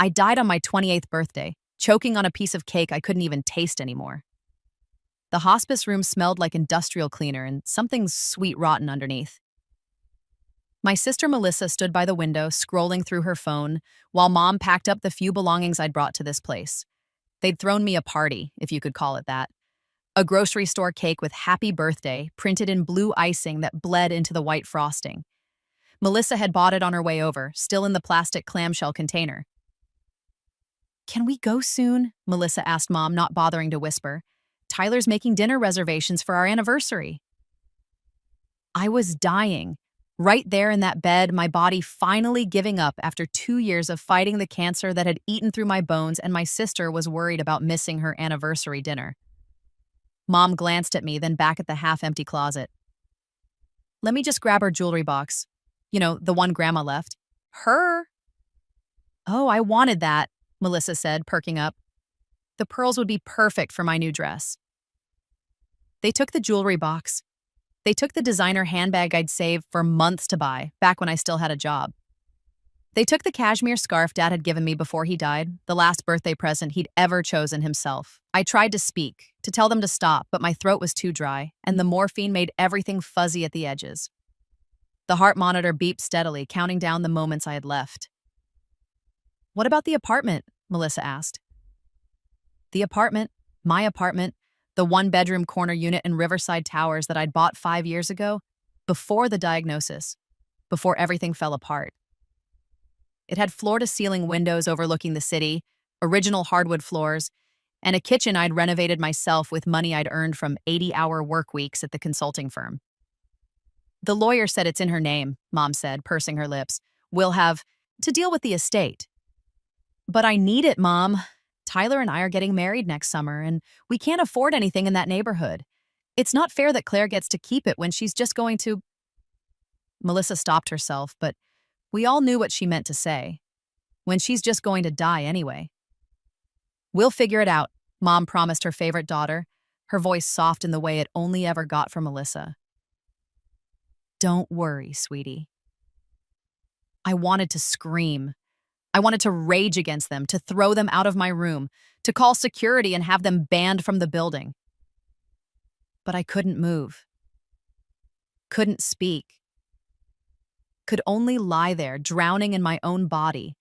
I died on my 28th birthday, choking on a piece of cake I couldn't even taste anymore. The hospice room smelled like industrial cleaner and something sweet rotten underneath. My sister Melissa stood by the window, scrolling through her phone, while Mom packed up the few belongings I'd brought to this place. They'd thrown me a party, if you could call it that. A grocery store cake with "Happy Birthday" printed in blue icing that bled into the white frosting. Melissa had bought it on her way over, still in the plastic clamshell container. "Can we go soon?" Melissa asked Mom, not bothering to whisper. "Tyler's making dinner reservations for our anniversary." I was dying. Right there in that bed, my body finally giving up after 2 years of fighting the cancer that had eaten through my bones, and my sister was worried about missing her anniversary dinner. Mom glanced at me, then back at the half-empty closet. "Let me just grab her jewelry box. You know, the one Grandma left." "Her?" "Oh, I wanted that," Melissa said, perking up. "The pearls would be perfect for my new dress." They took the jewelry box. They took the designer handbag I'd saved for months to buy, back when I still had a job. They took the cashmere scarf Dad had given me before he died, the last birthday present he'd ever chosen himself. I tried to speak, to tell them to stop, but my throat was too dry, and the morphine made everything fuzzy at the edges. The heart monitor beeped steadily, counting down the moments I had left. "What about the apartment?" Melissa asked. "The apartment, my apartment, the one-bedroom corner unit in Riverside Towers that I'd bought 5 years ago, before the diagnosis, before everything fell apart. It had floor-to-ceiling windows overlooking the city, original hardwood floors, and a kitchen I'd renovated myself with money I'd earned from 80-hour work weeks at the consulting firm. The lawyer said it's in her name," Mom said, pursing her lips. "We'll have to deal with the estate." "But I need it, Mom. Tyler and I are getting married next summer, and we can't afford anything in that neighborhood. It's not fair that Claire gets to keep it when she's just going to—" Melissa stopped herself, but we all knew what she meant to say. When she's just going to die anyway. "We'll figure it out," Mom promised her favorite daughter, her voice soft in the way it only ever got from Melissa. "Don't worry, sweetie." I wanted to scream. I wanted to rage against them, to throw them out of my room, to call security and have them banned from the building. But I couldn't move. Couldn't speak. Could only lie there, drowning in my own body,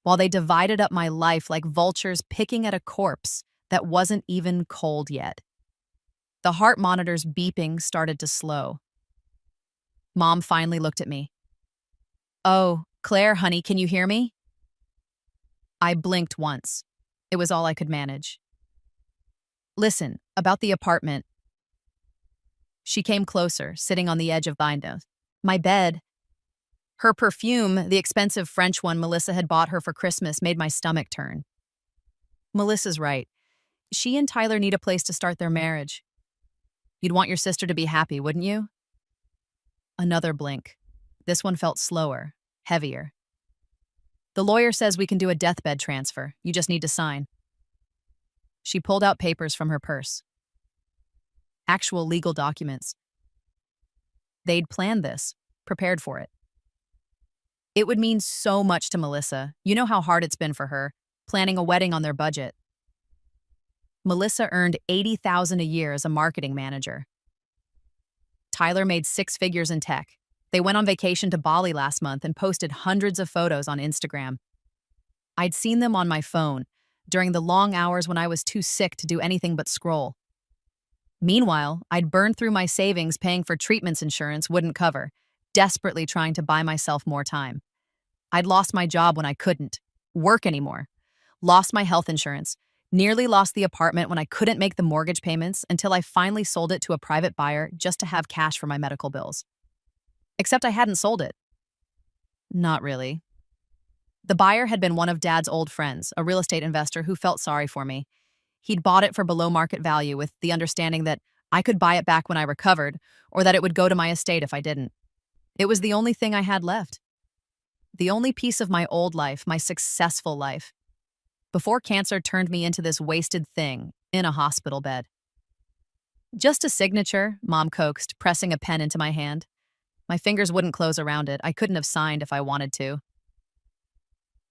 while they divided up my life like vultures picking at a corpse that wasn't even cold yet. The heart monitor's beeping started to slow. Mom finally looked at me. "Oh, Claire, honey, can you hear me?" I blinked once. It was all I could manage. "Listen, about the apartment." She came closer, sitting on the edge of the window. My bed. Her perfume, the expensive French one Melissa had bought her for Christmas, made my stomach turn. Melissa's right. She and Tyler need a place to start their marriage. You'd want your sister to be happy, wouldn't you? Another blink. This one felt slower, heavier. "The lawyer says we can do a deathbed transfer. You just need to sign." She pulled out papers from her purse. Actual legal documents. They'd planned this, prepared for it. It would mean so much to Melissa. You know how hard it's been for her, planning a wedding on their budget. Melissa earned $80,000 a year as a marketing manager. Tyler made 6 figures in tech. They went on vacation to Bali last month and posted hundreds of photos on Instagram. I'd seen them on my phone, during the long hours when I was too sick to do anything but scroll. Meanwhile, I'd burned through my savings paying for treatments insurance wouldn't cover, desperately trying to buy myself more time. I'd lost my job when I couldn't work anymore, lost my health insurance, nearly lost the apartment when I couldn't make the mortgage payments until I finally sold it to a private buyer just to have cash for my medical bills. Except I hadn't sold it. Not really. The buyer had been one of Dad's old friends, a real estate investor who felt sorry for me. He'd bought it for below market value with the understanding that I could buy it back when I recovered, or that it would go to my estate if I didn't. It was the only thing I had left. The only piece of my old life, my successful life, before cancer turned me into this wasted thing in a hospital bed. "Just a signature," Mom coaxed, pressing a pen into my hand. My fingers wouldn't close around it. I couldn't have signed if I wanted to.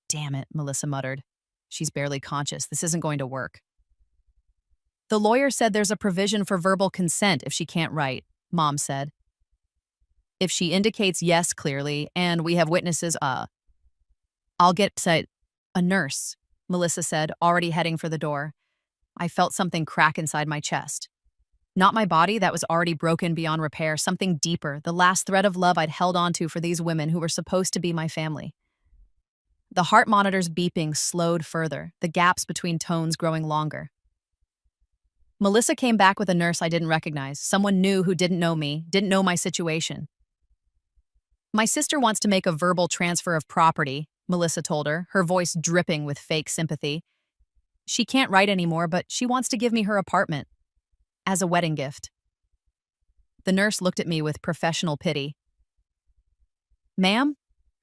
"Damn it," Melissa muttered. She's barely conscious. This isn't going to work. The lawyer said there's a provision for verbal consent if she can't write, Mom said. If she indicates yes clearly and we have witnesses, I'll get a nurse, Melissa said, already heading for the door. I felt something crack inside my chest. Not my body that was already broken beyond repair, something deeper, the last thread of love I'd held onto for these women who were supposed to be my family. The heart monitor's beeping slowed further, the gaps between tones growing longer. Melissa came back with a nurse I didn't recognize, someone new who didn't know me, didn't know my situation. My sister wants to make a verbal transfer of property, Melissa told her, her voice dripping with fake sympathy. She can't write anymore, but she wants to give me her apartment as a wedding gift. The nurse looked at me with professional pity. Ma'am,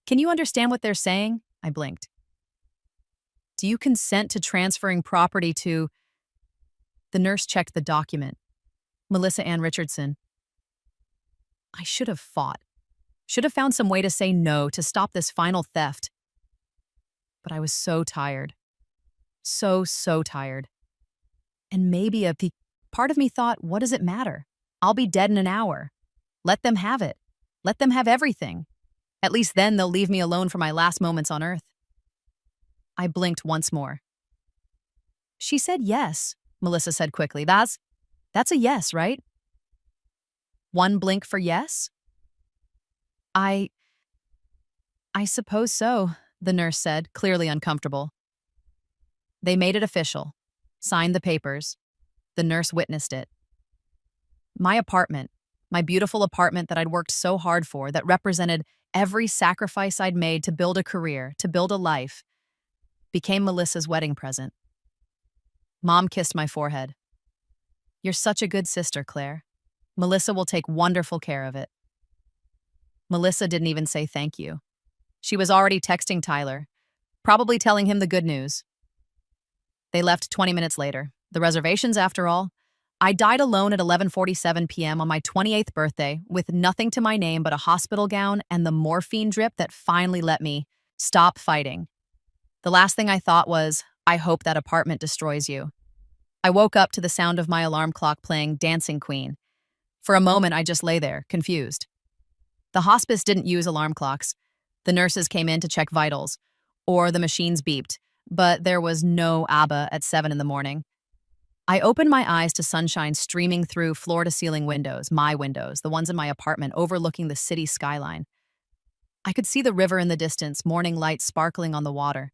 can you understand what they're saying? I blinked. Do you consent to transferring property to... The nurse checked the document. Melissa Ann Richardson. I should have fought. Should have found some way to say no, to stop this final theft. But I was so tired. So tired. And maybe part of me thought, what does it matter? I'll be dead in an hour. Let them have it. Let them have everything. At least then they'll leave me alone for my last moments on Earth. I blinked once more. She said yes, Melissa said quickly. That's a yes, right? One blink for yes? I suppose so, the nurse said, clearly uncomfortable. They made it official, signed the papers. The nurse witnessed it. My apartment, my beautiful apartment that I'd worked so hard for, that represented every sacrifice I'd made to build a career, to build a life, became Melissa's wedding present. Mom kissed my forehead. You're such a good sister, Claire. Melissa will take wonderful care of it. Melissa didn't even say thank you. She was already texting Tyler, probably telling him the good news. They left 20 minutes later. The reservations, after all. I died alone at 11:47 p.m. on my 28th birthday with nothing to my name but a hospital gown and the morphine drip that finally let me stop fighting. The last thing I thought was, I hope that apartment destroys you. I woke up to the sound of my alarm clock playing Dancing Queen. For a moment, I just lay there, confused. The hospice didn't use alarm clocks. The nurses came in to check vitals, or the machines beeped, but there was no ABBA at 7 in the morning. I opened my eyes to sunshine streaming through floor-to-ceiling windows, my windows, the ones in my apartment overlooking the city skyline. I could see the river in the distance, morning light sparkling on the water.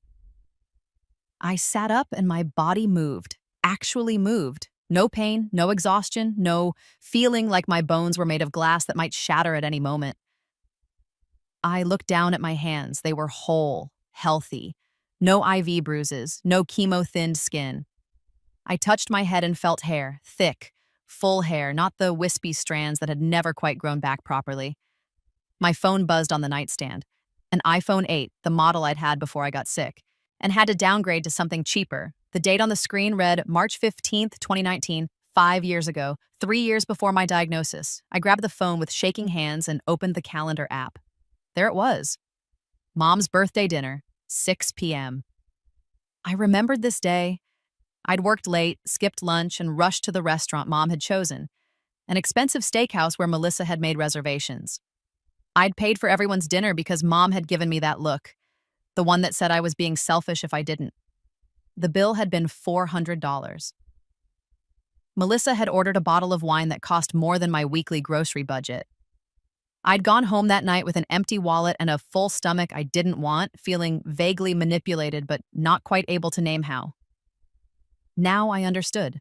I sat up and my body moved, actually moved. No pain, no exhaustion, no feeling like my bones were made of glass that might shatter at any moment. I looked down at my hands. They were whole, healthy. No IV bruises, no chemo-thinned skin. I touched my head and felt hair, thick, full hair, not the wispy strands that had never quite grown back properly. My phone buzzed on the nightstand. An iPhone 8, the model I'd had before I got sick, and had to downgrade to something cheaper. The date on the screen read March 15th, 2019, 5 years ago, 3 years before my diagnosis. I grabbed the phone with shaking hands and opened the calendar app. There it was. Mom's birthday dinner, 6 p.m. I remembered this day. I'd worked late, skipped lunch, and rushed to the restaurant Mom had chosen, an expensive steakhouse where Melissa had made reservations. I'd paid for everyone's dinner because Mom had given me that look, the one that said I was being selfish if I didn't. The bill had been $400. Melissa had ordered a bottle of wine that cost more than my weekly grocery budget. I'd gone home that night with an empty wallet and a full stomach I didn't want, feeling vaguely manipulated but not quite able to name how. Now I understood.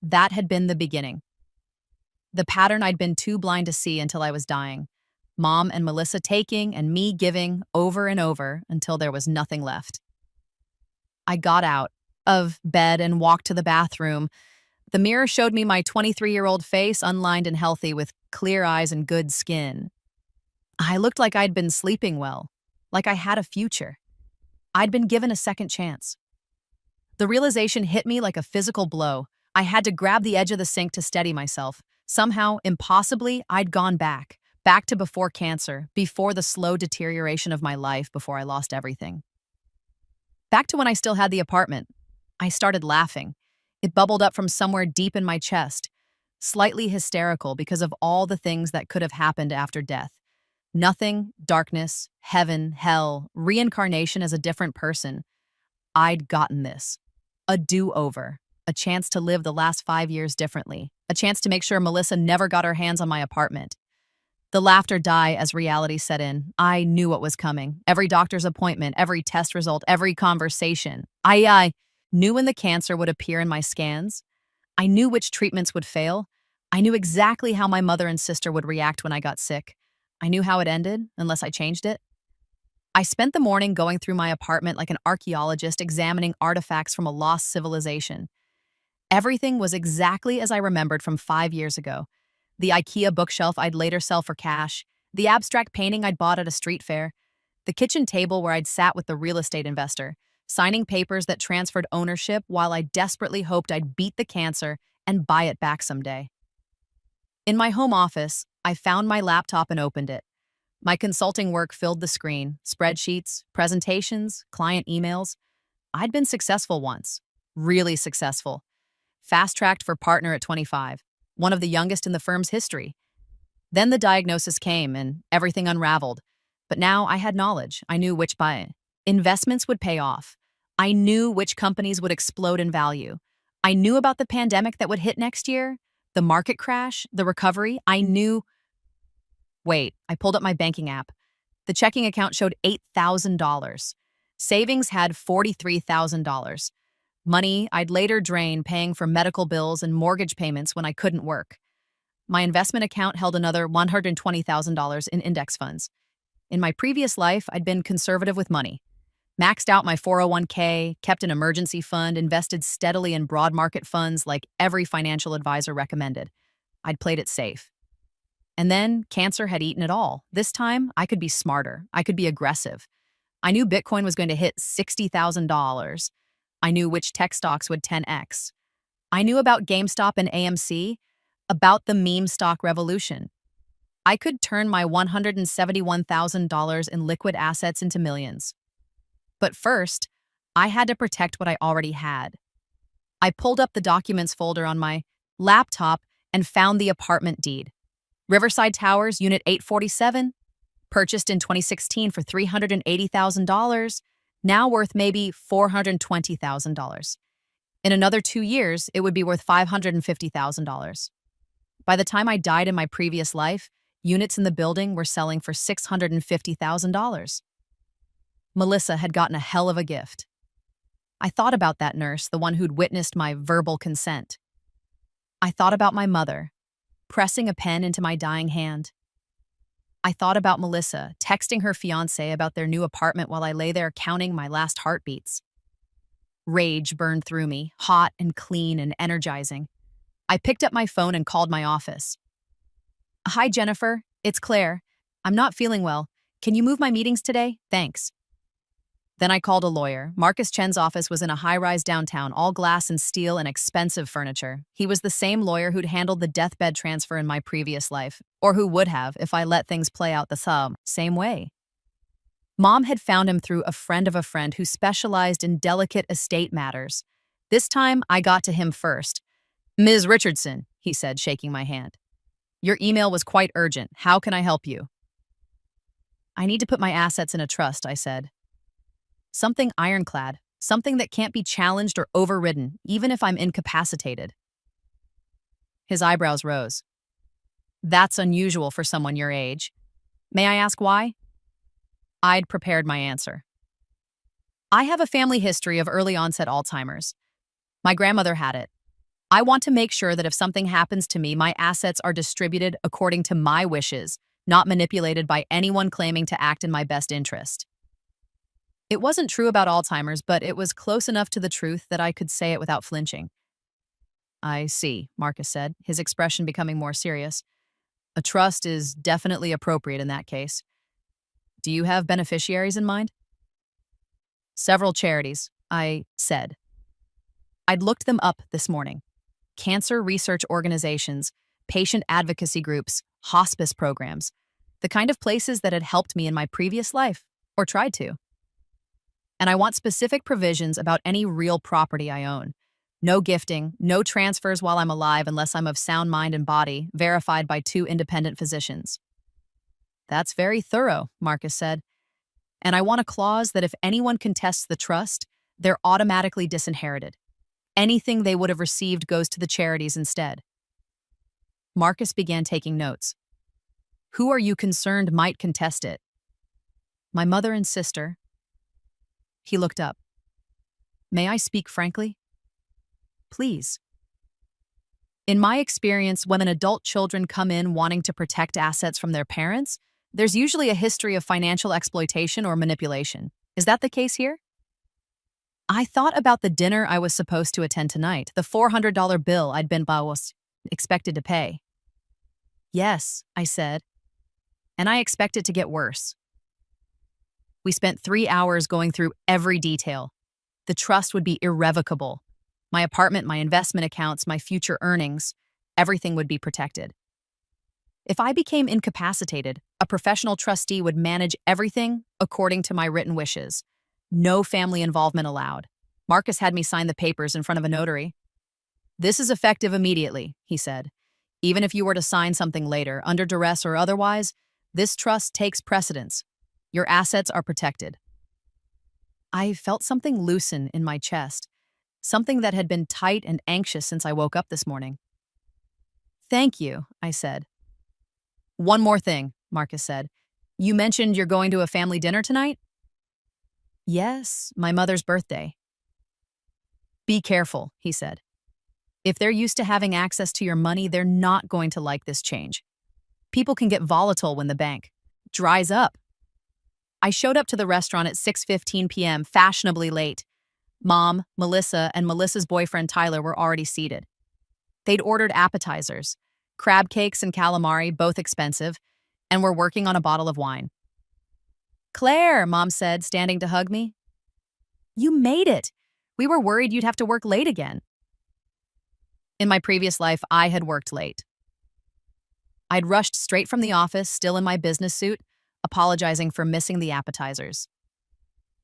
That had been the beginning. The pattern I'd been too blind to see until I was dying. Mom and Melissa taking and me giving over and over until there was nothing left. I got out of bed and walked to the bathroom. The mirror showed me my 23-year-old face, unlined and healthy, with clear eyes and good skin. I looked like I'd been sleeping well, like I had a future. I'd been given a second chance. The realization hit me like a physical blow. I had to grab the edge of the sink to steady myself. Somehow, impossibly, I'd gone back to before cancer, before the slow deterioration of my life, before I lost everything. Back to when I still had the apartment. I started laughing. It bubbled up from somewhere deep in my chest, slightly hysterical because of all the things that could have happened after death. Nothing, darkness, heaven, hell, reincarnation as a different person. I'd gotten this. A do-over. A chance to live the last 5 years differently. A chance to make sure Melissa never got her hands on my apartment. The laughter died as reality set in. I knew what was coming. Every doctor's appointment, every test result, every conversation. I knew when the cancer would appear in my scans. I knew which treatments would fail. I knew exactly how my mother and sister would react when I got sick. I knew how it ended, unless I changed it. I spent the morning going through my apartment like an archaeologist examining artifacts from a lost civilization. Everything was exactly as I remembered from 5 years ago. The IKEA bookshelf I'd later sell for cash, the abstract painting I'd bought at a street fair, the kitchen table where I'd sat with the real estate investor, signing papers that transferred ownership while I desperately hoped I'd beat the cancer and buy it back someday. In my home office, I found my laptop and opened it. My consulting work filled the screen, spreadsheets, presentations, client emails. I'd been successful once, really successful. Fast-tracked for partner at 25, one of the youngest in the firm's history. Then the diagnosis came and everything unraveled. But now I had knowledge. I knew which investments would pay off. I knew which companies would explode in value. I knew about the pandemic that would hit next year, the market crash, the recovery. I knew. Wait, I pulled up my banking app. The checking account showed $8,000. Savings had $43,000. Money I'd later drain paying for medical bills and mortgage payments when I couldn't work. My investment account held another $120,000 in index funds. In my previous life, I'd been conservative with money. Maxed out my 401k, kept an emergency fund, invested steadily in broad market funds like every financial advisor recommended. I'd played it safe. And then cancer had eaten it all. This time, I could be smarter. I could be aggressive. I knew Bitcoin was going to hit $60,000. I knew which tech stocks would 10x. I knew about GameStop and AMC, about the meme stock revolution. I could turn my $171,000 in liquid assets into millions. But first, I had to protect what I already had. I pulled up the documents folder on my laptop and found the apartment deed. Riverside Towers, Unit 847, purchased in 2016 for $380,000, now worth maybe $420,000. In another 2 years, it would be worth $550,000. By the time I died in my previous life, units in the building were selling for $650,000. Melissa had gotten a hell of a gift. I thought about that nurse, the one who'd witnessed my verbal consent. I thought about my mother, pressing a pen into my dying hand. I thought about Melissa, texting her fiancé about their new apartment while I lay there counting my last heartbeats. Rage burned through me, hot and clean and energizing. I picked up my phone and called my office. "Hi, Jennifer. It's Claire. I'm not feeling well. Can you move my meetings today? Thanks." Then I called a lawyer. Marcus Chen's office was in a high-rise downtown, all glass and steel and expensive furniture. He was the same lawyer who'd handled the deathbed transfer in my previous life, or who would have if I let things play out the same way. Mom had found him through a friend of a friend who specialized in delicate estate matters. This time, I got to him first. "Ms. Richardson," he said, shaking my hand. "Your email was quite urgent. How can I help you?" "I need to put my assets in a trust," I said. "Something ironclad, something that can't be challenged or overridden, even if I'm incapacitated." His eyebrows rose. "That's unusual for someone your age. May I ask why?" I'd prepared my answer. "I have a family history of early onset Alzheimer's. My grandmother had it. I want to make sure that if something happens to me, my assets are distributed according to my wishes, not manipulated by anyone claiming to act in my best interest." It wasn't true about Alzheimer's, but it was close enough to the truth that I could say it without flinching. "I see," Marcus said, his expression becoming more serious. "A trust is definitely appropriate in that case. Do you have beneficiaries in mind?" "Several charities," I said. I'd looked them up this morning. Cancer research organizations, patient advocacy groups, hospice programs, the kind of places that had helped me in my previous life, or tried to. And I want specific provisions about any real property I own. No gifting, no transfers while I'm alive unless I'm of sound mind and body, verified by 2 independent physicians. That's very thorough, Marcus said. And I want a clause that if anyone contests the trust, they're automatically disinherited. Anything they would have received goes to the charities instead. Marcus began taking notes. Who are you concerned might contest it? My mother and sister. He looked up. May I speak frankly? Please. In my experience, when an adult children come in wanting to protect assets from their parents, there's usually a history of financial exploitation or manipulation. Is that the case here? I thought about the dinner I was supposed to attend tonight, the $400 bill I'd been expected to pay. Yes, I said, and I expect it to get worse. We spent 3 hours going through every detail. The trust would be irrevocable. My apartment, my investment accounts, my future earnings, everything would be protected. If I became incapacitated, a professional trustee would manage everything according to my written wishes. No family involvement allowed. Marcus had me sign the papers in front of a notary. This is effective immediately, he said. Even if you were to sign something later, under duress or otherwise, this trust takes precedence. Your assets are protected. I felt something loosen in my chest, something that had been tight and anxious since I woke up this morning. Thank you, I said. One more thing, Marcus said. You mentioned you're going to a family dinner tonight? Yes, my mother's birthday. Be careful, he said. If they're used to having access to your money, they're not going to like this change. People can get volatile when the bank dries up. I showed up to the restaurant at 6:15 p.m., fashionably late. Mom, Melissa, and Melissa's boyfriend Tyler were already seated. They'd ordered appetizers, crab cakes and calamari, both expensive, and were working on a bottle of wine. Claire, Mom said, standing to hug me. You made it. We were worried you'd have to work late again. In my previous life, I had worked late. I'd rushed straight from the office, still in my business suit, apologizing for missing the appetizers.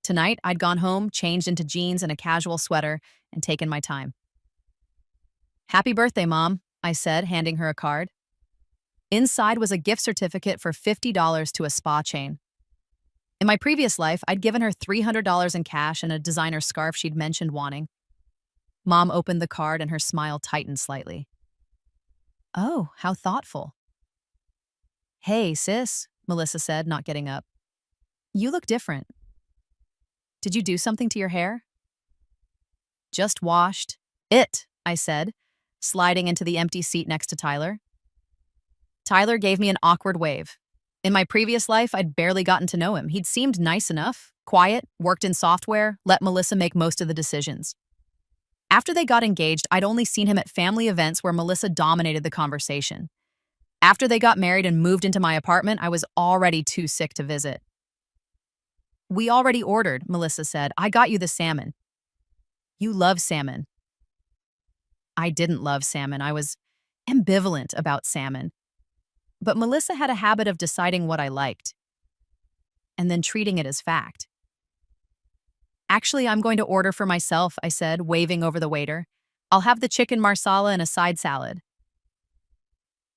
Tonight, I'd gone home, changed into jeans and a casual sweater, and taken my time. Happy birthday, Mom, I said, handing her a card. Inside was a gift certificate for $50 to a spa chain. In my previous life, I'd given her $300 in cash and a designer scarf she'd mentioned wanting. Mom opened the card and her smile tightened slightly. Oh, how thoughtful. Hey, sis, Melissa said, not getting up. You look different. Did you do something to your hair? Just washed. I said, sliding into the empty seat next to Tyler. Tyler gave me an awkward wave. In my previous life, I'd barely gotten to know him. He'd seemed nice enough, quiet, worked in software, let Melissa make most of the decisions. After they got engaged, I'd only seen him at family events where Melissa dominated the conversation. After they got married and moved into my apartment, I was already too sick to visit. We already ordered, Melissa said. I got you the salmon. You love salmon. I didn't love salmon. I was ambivalent about salmon. But Melissa had a habit of deciding what I liked and then treating it as fact. Actually, I'm going to order for myself, I said, waving over the waiter. I'll have the chicken marsala and a side salad.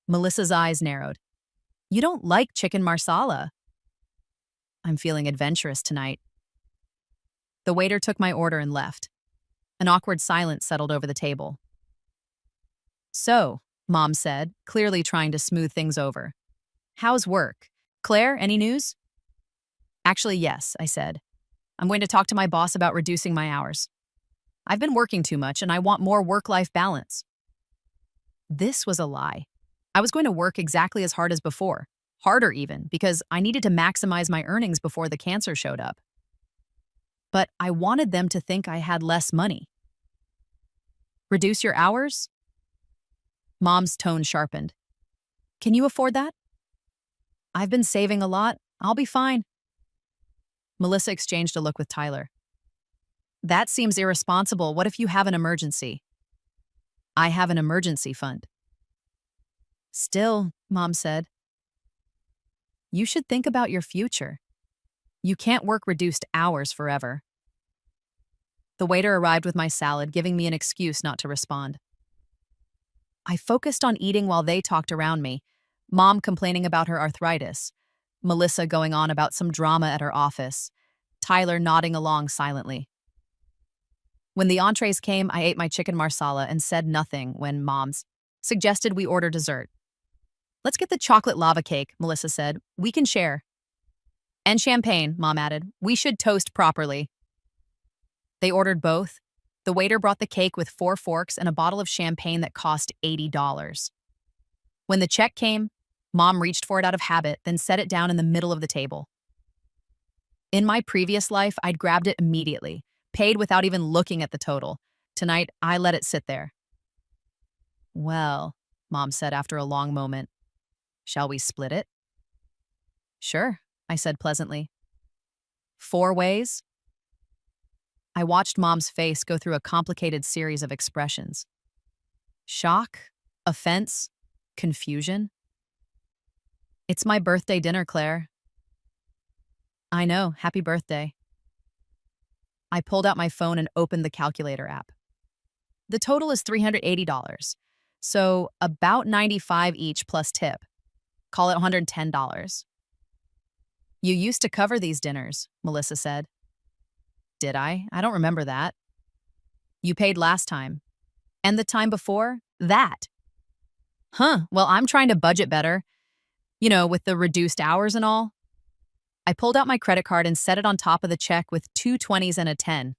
Melissa's eyes narrowed. You don't like chicken marsala. I'm feeling adventurous tonight. The waiter took my order and left. An awkward silence settled over the table. So, Mom said, clearly trying to smooth things over. How's work? Claire, any news? Actually, yes, I said. I'm going to talk to my boss about reducing my hours. I've been working too much and I want more work-life balance. This was a lie. I was going to work exactly as hard as before, harder even, because I needed to maximize my earnings before the cancer showed up. But I wanted them to think I had less money. Reduce your hours? Mom's tone sharpened. Can you afford that? I've been saving a lot. I'll be fine. Melissa exchanged a look with Tyler. That seems irresponsible. What if you have an emergency? I have an emergency fund. Still, Mom said. You should think about your future. You can't work reduced hours forever. The waiter arrived with my salad, giving me an excuse not to respond. I focused on eating while they talked around me, Mom complaining about her arthritis, Melissa going on about some drama at her office, Tyler nodding along silently. When the entrees came, I ate my chicken marsala and said nothing when Mom's suggested we order dessert. "Let's get the chocolate lava cake," Melissa said. "We can share." "And champagne," Mom added. "We should toast properly." They ordered both. The waiter brought the cake with 4 forks and a bottle of champagne that cost $80. When the check came, Mom reached for it out of habit, then set it down in the middle of the table. In my previous life, I'd grabbed it immediately, paid without even looking at the total. Tonight, I let it sit there. "Well," Mom said after a long moment, "shall we split it?" "Sure," I said pleasantly. "4 ways?" I watched Mom's face go through a complicated series of expressions. Shock, offense, confusion. "It's my birthday dinner, Claire." "I know, happy birthday." I pulled out my phone and opened the calculator app. The total is $380, so about $95 each plus tip. Call it $110. "You used to cover these dinners," Melissa said. "Did I? I don't remember that." "You paid last time. And the time before? That." "Huh, well, I'm trying to budget better. With the reduced hours and all." I pulled out my credit card and set it on top of the check with 2 20s and a 10.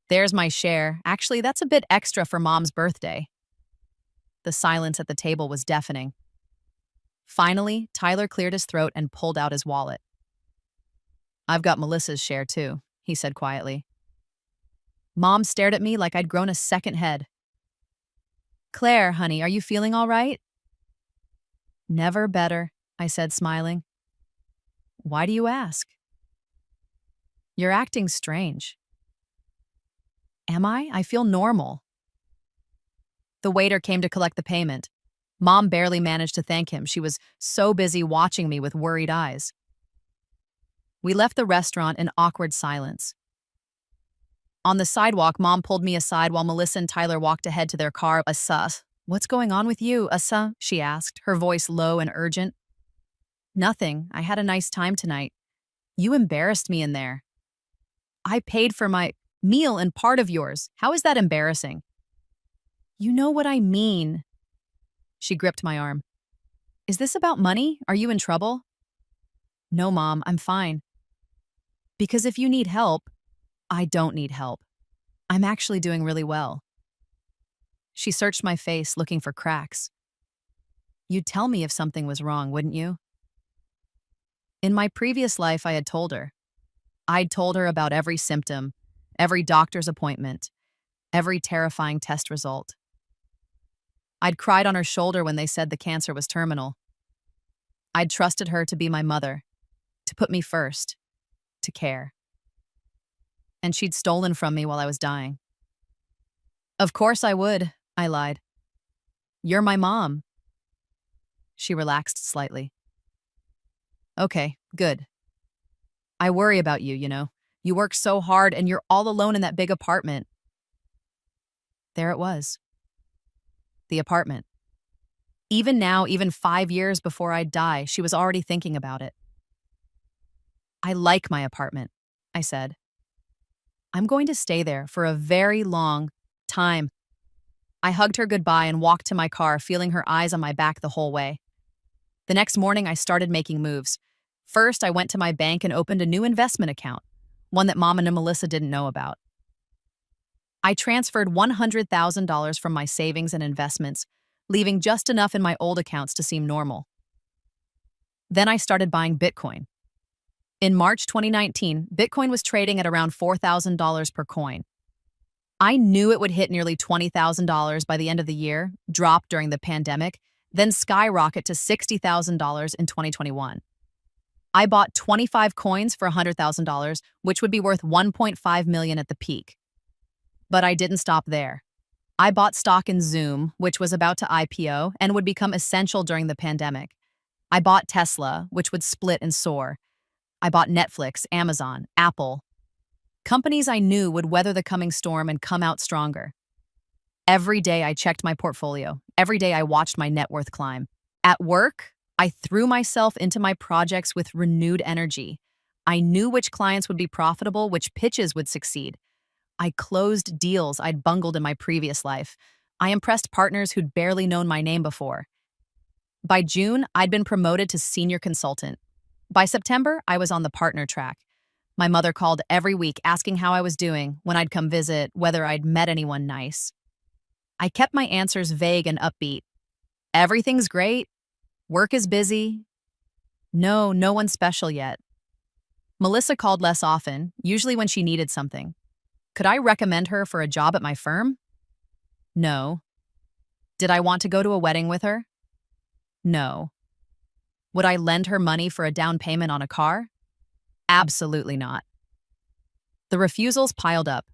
"There's my share. Actually, that's a bit extra for Mom's birthday." The silence at the table was deafening. Finally, Tyler cleared his throat and pulled out his wallet. "I've got Melissa's share, too," he said quietly. Mom stared at me like I'd grown a second head. "Claire, honey, are you feeling all right?" "Never better," I said, smiling. "Why do you ask?" "You're acting strange." "Am I? I feel normal." The waiter came to collect the payment. Mom barely managed to thank him. She was so busy watching me with worried eyes. We left the restaurant in awkward silence. On the sidewalk, Mom pulled me aside while Melissa and Tyler walked ahead to their car. "Asa, what's going on with you, Asa?" she asked, her voice low and urgent. "Nothing. I had a nice time tonight. You embarrassed me in there." "I paid for my meal and part of yours. How is that embarrassing?" "You know what I mean." She gripped my arm. "Is this about money? Are you in trouble?" "No, Mom, I'm fine." "Because if you need help, I don't need help. I'm actually doing really well." She searched my face, looking for cracks. "You'd tell me if something was wrong, wouldn't you?" In my previous life, I had told her. I'd told her about every symptom, every doctor's appointment, every terrifying test result. I'd cried on her shoulder when they said the cancer was terminal. I'd trusted her to be my mother, to put me first, to care. And she'd stolen from me while I was dying. "Of course I would," I lied. "You're my mom." She relaxed slightly. "Okay, good. I worry about you, You work so hard and you're all alone in that big apartment." There it was. The apartment. Even now, even 5 years before I'd die, she was already thinking about it. "I like my apartment," I said. "I'm going to stay there for a very long time." I hugged her goodbye and walked to my car, feeling her eyes on my back the whole way. The next morning, I started making moves. First, I went to my bank and opened a new investment account, one that Mom and Melissa didn't know about. I transferred $100,000 from my savings and investments, leaving just enough in my old accounts to seem normal. Then I started buying Bitcoin. In March 2019, Bitcoin was trading at around $4,000 per coin. I knew it would hit nearly $20,000 by the end of the year, drop during the pandemic, then skyrocket to $60,000 in 2021. I bought 25 coins for $100,000, which would be worth $1.5 million at the peak. But I didn't stop there. I bought stock in Zoom, which was about to IPO and would become essential during the pandemic. I bought Tesla, which would split and soar. I bought Netflix, Amazon, Apple. Companies I knew would weather the coming storm and come out stronger. Every day I checked my portfolio. Every day I watched my net worth climb. At work, I threw myself into my projects with renewed energy. I knew which clients would be profitable, which pitches would succeed. I closed deals I'd bungled in my previous life. I impressed partners who'd barely known my name before. By June, I'd been promoted to senior consultant. By September, I was on the partner track. My mother called every week asking how I was doing, when I'd come visit, whether I'd met anyone nice. I kept my answers vague and upbeat. Everything's great. Work is busy. No, no one special yet. Melissa called less often, usually when she needed something. Could I recommend her for a job at my firm? No. Did I want to go to a wedding with her? No. Would I lend her money for a down payment on a car? Absolutely not. The refusals piled up.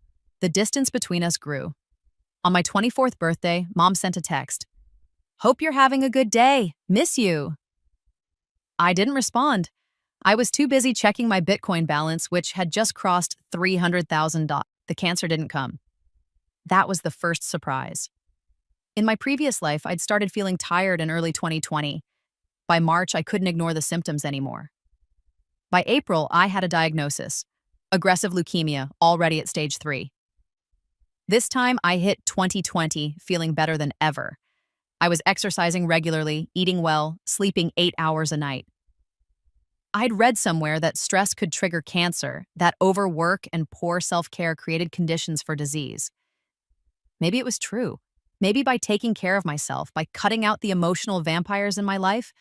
The distance between us grew. On my 24th birthday, Mom sent a text. "Hope you're having a good day. Miss you." I didn't respond. I was too busy checking my Bitcoin balance, which had just crossed $300,000. The cancer didn't come. That was the first surprise. In my previous life, I'd started feeling tired in early 2020. By March, I couldn't ignore the symptoms anymore. By April, I had a diagnosis: aggressive leukemia, already at stage 3. This time, I hit 2020 feeling better than ever. I was exercising regularly, eating well, sleeping 8 hours a night. I'd read somewhere that stress could trigger cancer, that overwork and poor self-care created conditions for disease. Maybe it was true. Maybe by taking care of myself, by cutting out the emotional vampires in my life,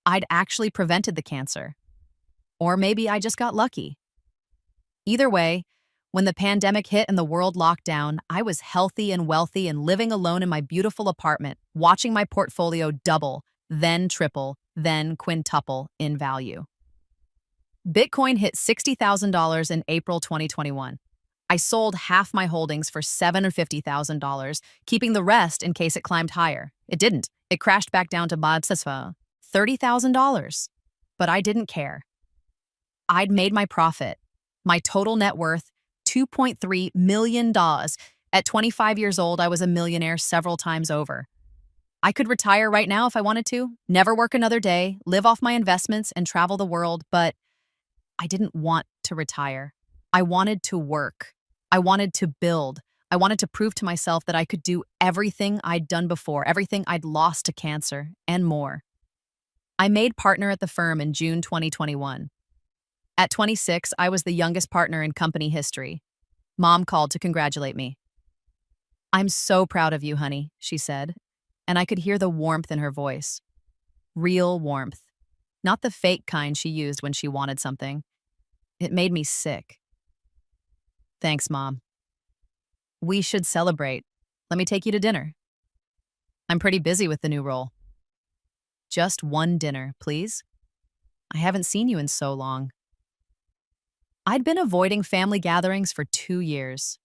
I'd actually prevented the cancer. Or maybe I just got lucky. Either way, when the pandemic hit and the world locked down, I was healthy and wealthy and living alone in my beautiful apartment, watching my portfolio double, then triple, then quintuple in value. Bitcoin hit $60,000 in April 2021. I sold half my holdings for $750,000, keeping the rest in case it climbed higher. It didn't. It crashed back down to $30,000. But I didn't care. I'd made my profit. My total net worth, $2.3 million. At 25 years old, I was a millionaire several times over. I could retire right now if I wanted to, never work another day, live off my investments, and travel the world, but I didn't want to retire. I wanted to work. I wanted to build. I wanted to prove to myself that I could do everything I'd done before, everything I'd lost to cancer, and more. I made partner at the firm in June 2021. At 26, I was the youngest partner in company history. Mom called to congratulate me. "I'm so proud of you, honey," she said, and I could hear the warmth in her voice. Real warmth. Not the fake kind she used when she wanted something. It made me sick. "Thanks, Mom. We should celebrate. Let me take you to dinner." "I'm pretty busy with the new role." "Just one dinner, please. I haven't seen you in so long." I'd been avoiding family gatherings for 2 years.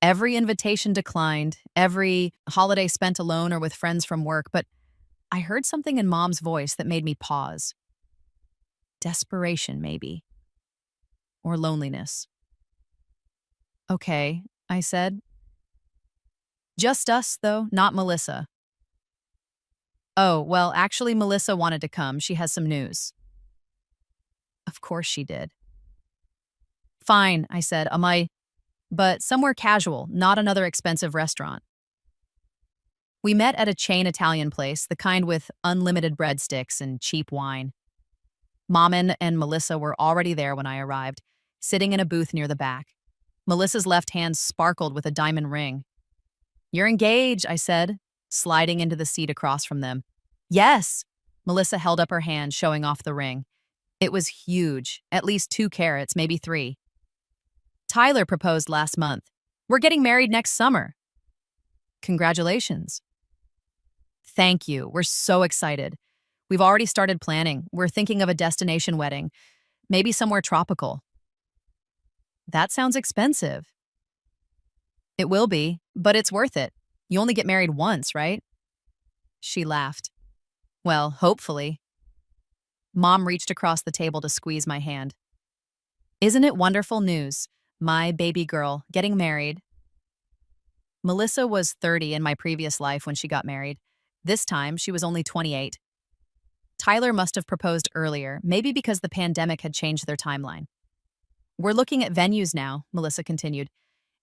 Every invitation declined, every holiday spent alone or with friends from work, but I heard something in Mom's voice that made me pause. Desperation, maybe. Or loneliness. "Okay," I said. "Just us, though, not Melissa." "Oh, well, actually, Melissa wanted to come. She has some news." Of course she did. "Fine," I said, but somewhere casual, not another expensive restaurant." We met at a chain Italian place, the kind with unlimited breadsticks and cheap wine. Mom and Melissa were already there when I arrived, sitting in a booth near the back. Melissa's left hand sparkled with a diamond ring. "You're engaged," I said, sliding into the seat across from them. "Yes." Melissa held up her hand, showing off the ring. It was huge, at least 2 carats, maybe 3. "Tyler proposed last month. We're getting married next summer." "Congratulations." "Thank you. We're so excited. We've already started planning. We're thinking of a destination wedding, maybe somewhere tropical." "That sounds expensive." "It will be, but it's worth it. You only get married once, right?" She laughed. "Well, hopefully." Mom reached across the table to squeeze my hand. "Isn't it wonderful news? my baby girl, getting married. Melissa was 30 in my previous life when she got married. This time, she was only 28. Tyler must have proposed earlier, maybe because the pandemic had changed their timeline. We're looking at venues now, Melissa continued,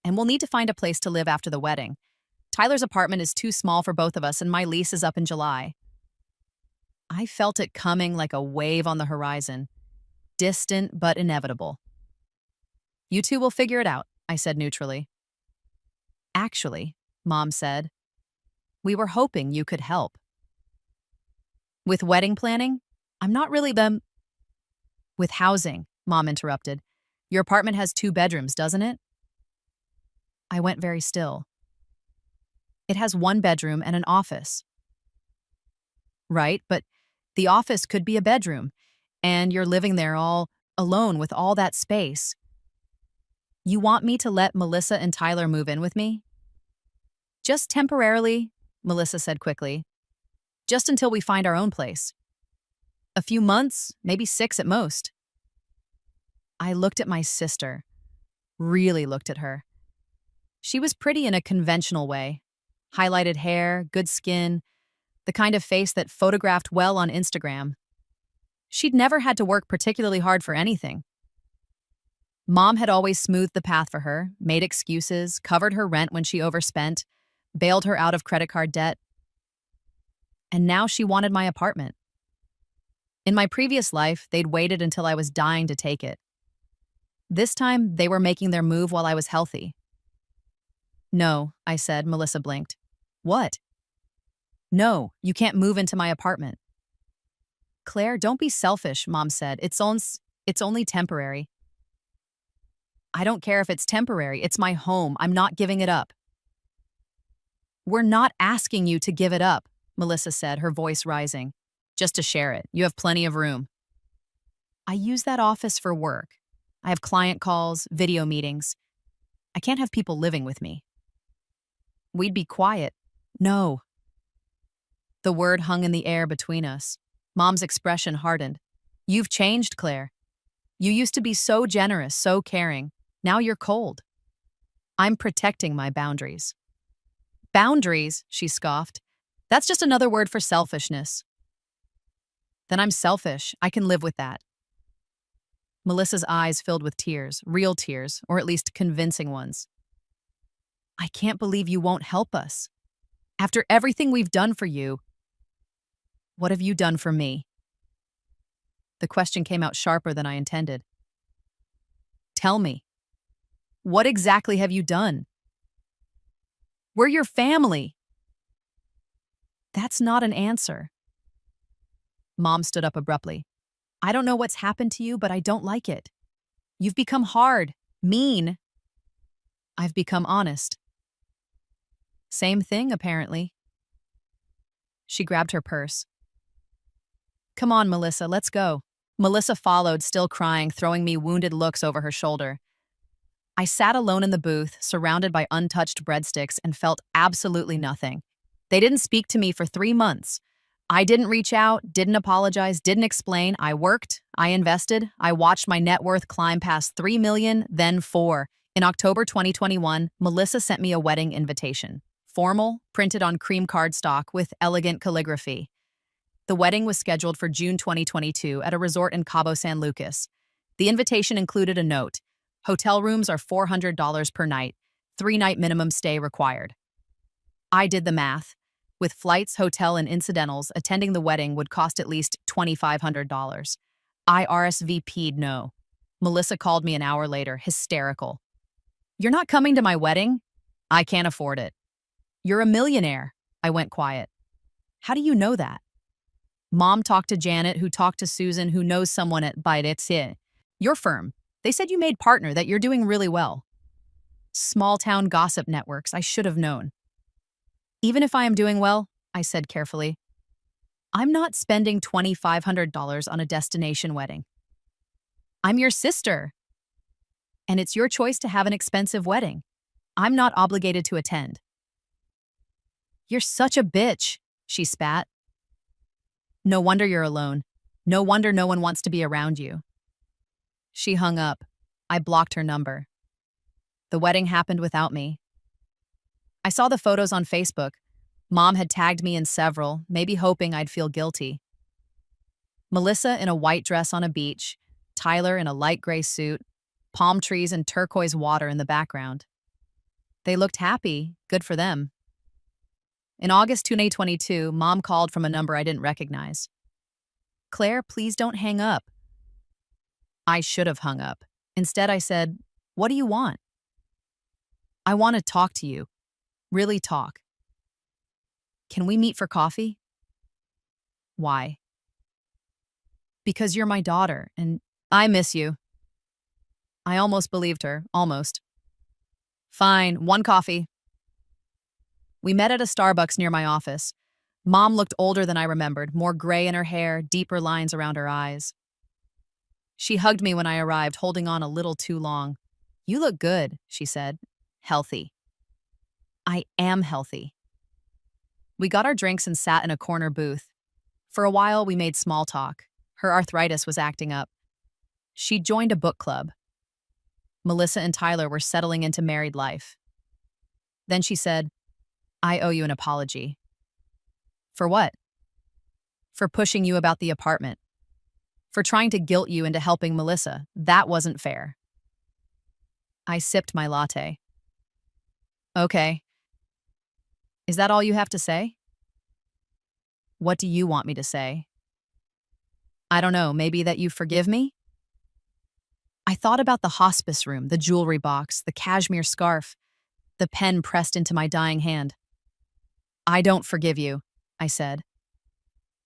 and we'll need to find a place to live after the wedding. Tyler's apartment is too small for both of us, and my lease is up in July. I felt it coming like a wave on the horizon, distant but inevitable. You two will figure it out, I said neutrally. Actually, Mom said, we were hoping you could help. With wedding planning? I'm not really With housing, Mom interrupted. Your apartment has 2 bedrooms, doesn't it? I went very still. It has 1 bedroom and an office. Right, but the office could be a bedroom, and you're living there all alone with all that space. You want me to let Melissa and Tyler move in with me? Just temporarily, Melissa said quickly. Just until we find our own place. A few months, maybe 6 at most. I looked at my sister, really looked at her. She was pretty in a conventional way. Highlighted hair, good skin, the kind of face that photographed well on Instagram. She'd never had to work particularly hard for anything. Mom had always smoothed the path for her, made excuses, covered her rent when she overspent, bailed her out of credit card debt. And now she wanted my apartment. In my previous life, they'd waited until I was dying to take it. This time, they were making their move while I was healthy. No, I said. Melissa blinked. What? No, you can't move into my apartment. Claire, don't be selfish, Mom said. It's only temporary. I don't care if it's temporary. It's my home. I'm not giving it up. We're not asking you to give it up, Melissa said, her voice rising. Just to share it. You have plenty of room. I use that office for work. I have client calls, video meetings. I can't have people living with me. We'd be quiet. No. The word hung in the air between us. Mom's expression hardened. You've changed, Claire. You used to be so generous, so caring. Now you're cold. I'm protecting my boundaries. Boundaries, she scoffed. That's just another word for selfishness. Then I'm selfish. I can live with that. Melissa's eyes filled with tears, real tears, or at least convincing ones. I can't believe you won't help us. After everything we've done for you, what have you done for me? The question came out sharper than I intended. Tell me. What exactly have you done? We're your family. That's not an answer. Mom stood up abruptly. I don't know what's happened to you, but I don't like it. You've become hard, mean. I've become honest. Same thing, apparently. She grabbed her purse. Come on, Melissa, let's go. Melissa followed, still crying, throwing me wounded looks over her shoulder. I sat alone in the booth, surrounded by untouched breadsticks, and felt absolutely nothing. They didn't speak to me for 3 months. I didn't reach out, didn't apologize, didn't explain. I worked, I invested, I watched my net worth climb past 3 million, then 4. In October 2021, Melissa sent me a wedding invitation. Formal, printed on cream cardstock with elegant calligraphy. The wedding was scheduled for June 2022 at a resort in Cabo San Lucas. The invitation included a note. Hotel rooms are $400 per night, 3-night minimum stay required. I did the math. With flights, hotel, and incidentals, attending the wedding would cost at least $2,500. I RSVP'd no. Melissa called me an hour later, hysterical. You're not coming to my wedding? I can't afford it. You're a millionaire. I went quiet. How do you know that? Mom talked to Janet, who talked to Susan, who knows someone at betrayal. Your firm. They said you made partner, that you're doing really well. Small-town gossip networks, I should have known. Even if I am doing well, I said carefully, I'm not spending $2,500 on a destination wedding. I'm your sister. And it's your choice to have an expensive wedding. I'm not obligated to attend. You're such a bitch, she spat. No wonder you're alone. No wonder no one wants to be around you. She hung up. I blocked her number. The wedding happened without me. I saw the photos on Facebook. Mom had tagged me in several, maybe hoping I'd feel guilty. Melissa in a white dress on a beach, Tyler in a light gray suit, palm trees and turquoise water in the background. They looked happy, good for them. In August 2022, Mom called from a number I didn't recognize. "Claire, please don't hang up." I should have hung up. Instead, I said, "What do you want?" "I want to talk to you. Really talk." "Can we meet for coffee?" "Why?" "Because you're my daughter, and I miss you." I almost believed her, almost. "Fine, one coffee." We met at a Starbucks near my office. Mom looked older than I remembered, more gray in her hair, deeper lines around her eyes. She hugged me when I arrived, holding on a little too long. "You look good," she said. "Healthy." I am healthy. We got our drinks and sat in a corner booth. For a while, we made small talk. Her arthritis was acting up. She'd joined a book club. Melissa and Tyler were settling into married life. Then she said, "I owe you an apology." "For what?" "For pushing you about the apartment. For trying to guilt you into helping Melissa. That wasn't fair." I sipped my latte. "Okay. Is that all you have to say?" "What do you want me to say?" "I don't know, maybe that you forgive me?" I thought about the hospice room, the jewelry box, the cashmere scarf, the pen pressed into my dying hand. "I don't forgive you," I said.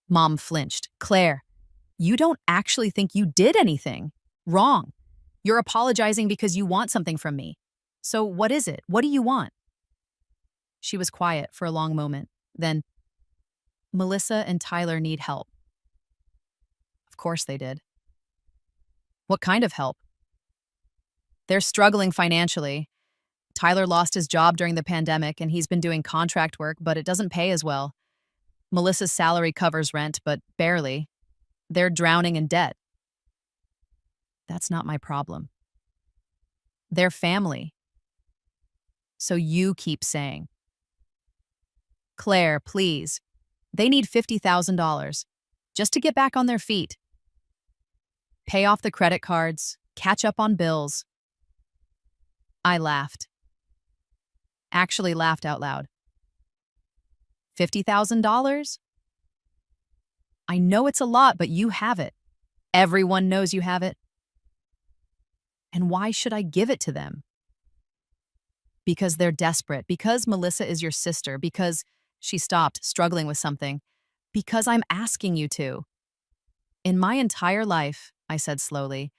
Mom flinched. "Claire, you don't actually think you did anything wrong. You're apologizing because you want something from me. So what is it? What do you want?" She was quiet for a long moment. Then, "Melissa and Tyler need help." Of course they did. "What kind of help?" "They're struggling financially. Tyler lost his job during the pandemic and he's been doing contract work, but it doesn't pay as well. Melissa's salary covers rent, but barely. They're drowning in debt." "That's not my problem." "They're family." "So you keep saying." "Claire, please. They need $50,000 just to get back on their feet. Pay off the credit cards, catch up on bills." I laughed. Actually laughed out loud. $50,000? I know it's a lot, but you have it. Everyone knows you have it. And why should I give it to them? Because they're desperate. Because Melissa is your sister. Because she stopped, struggling with something. Because I'm asking you to. In my entire life, I said slowly,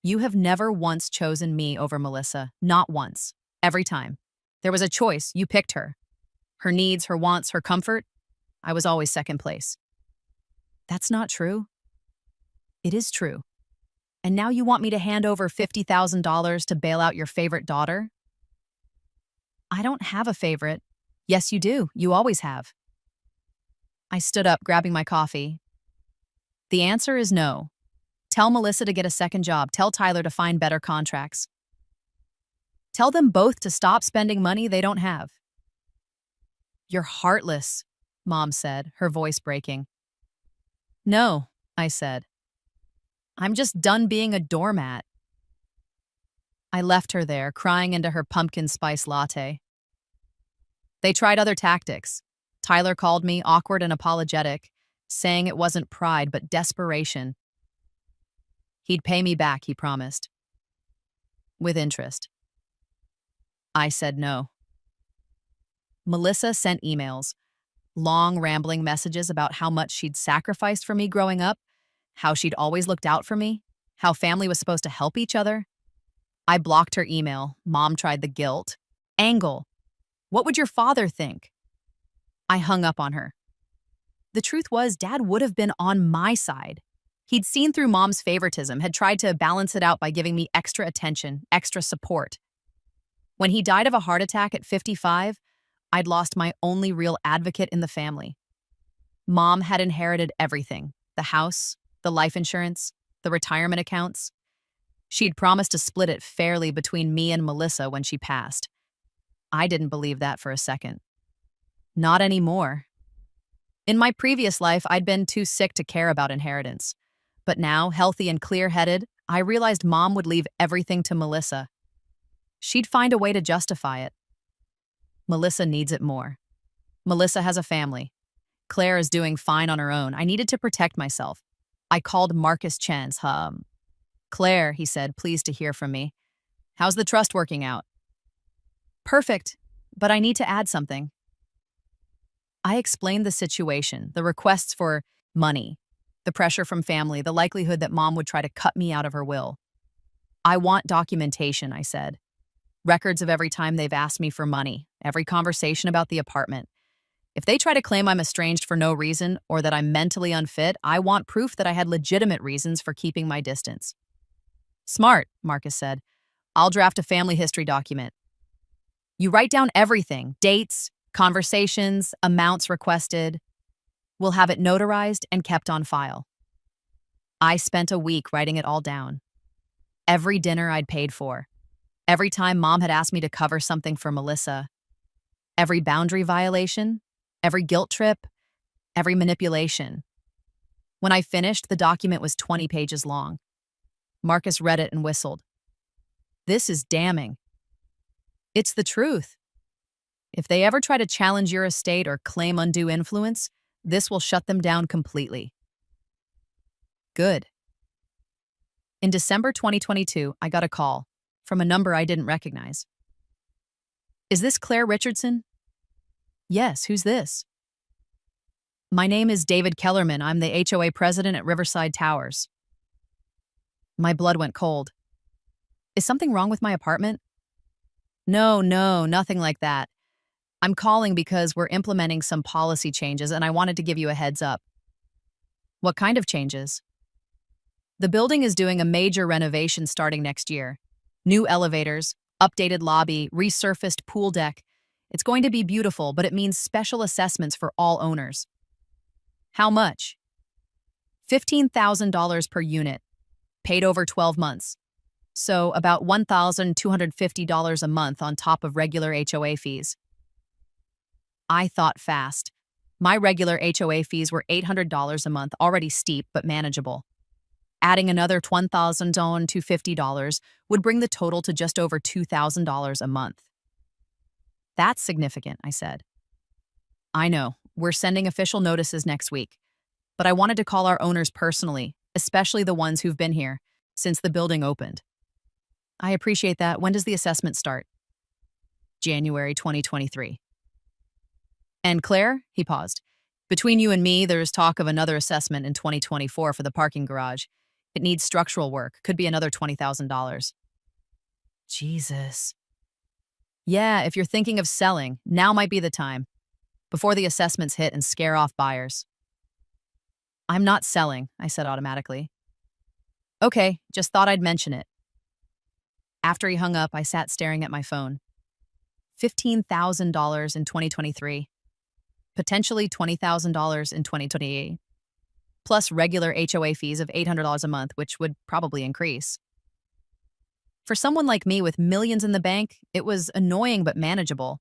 you have never once chosen me over Melissa. Not once. Every time. There was a choice. You picked her. Her needs, her wants, her comfort. I was always second place. That's not true. It is true. And now you want me to hand over $50,000 to bail out your favorite daughter? I don't have a favorite. Yes, you do. You always have. I stood up, grabbing my coffee. The answer is no. Tell Melissa to get a second job. Tell Tyler to find better contracts. Tell them both to stop spending money they don't have. You're heartless, Mom said, her voice breaking. No, I said. I'm just done being a doormat. I left her there, crying into her pumpkin spice latte. They tried other tactics. Tyler called me, awkward and apologetic, saying it wasn't pride but desperation. He'd pay me back, he promised. With interest. I said no. Melissa sent emails, long rambling messages about how much she'd sacrificed for me growing up, how she'd always looked out for me, how family was supposed to help each other. I blocked her email. Mom tried the guilt. Angle. What would your father think? I hung up on her. The truth was, Dad would have been on my side. He'd seen through Mom's favoritism, had tried to balance it out by giving me extra attention, extra support. When he died of a heart attack at 55, I'd lost my only real advocate in the family. Mom had inherited everything, the house, the life insurance, the retirement accounts. She'd promised to split it fairly between me and Melissa when she passed. I didn't believe that for a second. Not anymore. In my previous life, I'd been too sick to care about inheritance. But now, healthy and clear-headed, I realized Mom would leave everything to Melissa. She'd find a way to justify it. Melissa needs it more. Melissa has a family. Claire is doing fine on her own. I needed to protect myself. I called Marcus Chan's. Claire, he said, pleased to hear from me. How's the trust working out? Perfect, but I need to add something. I explained the situation, the requests for money, the pressure from family, the likelihood that Mom would try to cut me out of her will. I want documentation, I said. Records of every time they've asked me for money, every conversation about the apartment. If they try to claim I'm estranged for no reason or that I'm mentally unfit, I want proof that I had legitimate reasons for keeping my distance. Smart, Marcus said. I'll draft a family history document. You write down everything, dates, conversations, amounts requested. We'll have it notarized and kept on file. I spent a week writing it all down. Every dinner I'd paid for. Every time Mom had asked me to cover something for Melissa. Every boundary violation. Every guilt trip. Every manipulation. When I finished, the document was 20 pages long. Marcus read it and whistled. This is damning. It's the truth. If they ever try to challenge your estate or claim undue influence, this will shut them down completely. Good. In December 2022, I got a call from a number I didn't recognize. Is this Claire Richardson? Yes, who's this? My name is David Kellerman. I'm the HOA president at Riverside Towers. My blood went cold. Is something wrong with my apartment? No, nothing like that. I'm calling because we're implementing some policy changes and I wanted to give you a heads up. What kind of changes? The building is doing a major renovation starting next year. New elevators, updated lobby, resurfaced pool deck. It's going to be beautiful, but it means special assessments for all owners. How much? $15,000 per unit, paid over 12 months. So about $1,250 a month on top of regular HOA fees. I thought fast. My regular HOA fees were $800 a month, already steep but manageable. Adding another $1,250 would bring the total to just over $2,000 a month. That's significant, I said. I know, we're sending official notices next week, but I wanted to call our owners personally, especially the ones who've been here since the building opened. I appreciate that. When does the assessment start? January 2023. And Claire? He paused. Between you and me, there's talk of another assessment in 2024 for the parking garage. It needs structural work. Could be another $20,000. Jesus. Yeah, if you're thinking of selling, now might be the time, before the assessments hit and scare off buyers. I'm not selling, I said automatically. Okay, just thought I'd mention it. After he hung up, I sat staring at my phone. $15,000 in 2023. Potentially $20,000 in 2028. Plus regular HOA fees of $800 a month, which would probably increase. For someone like me with millions in the bank, it was annoying but manageable.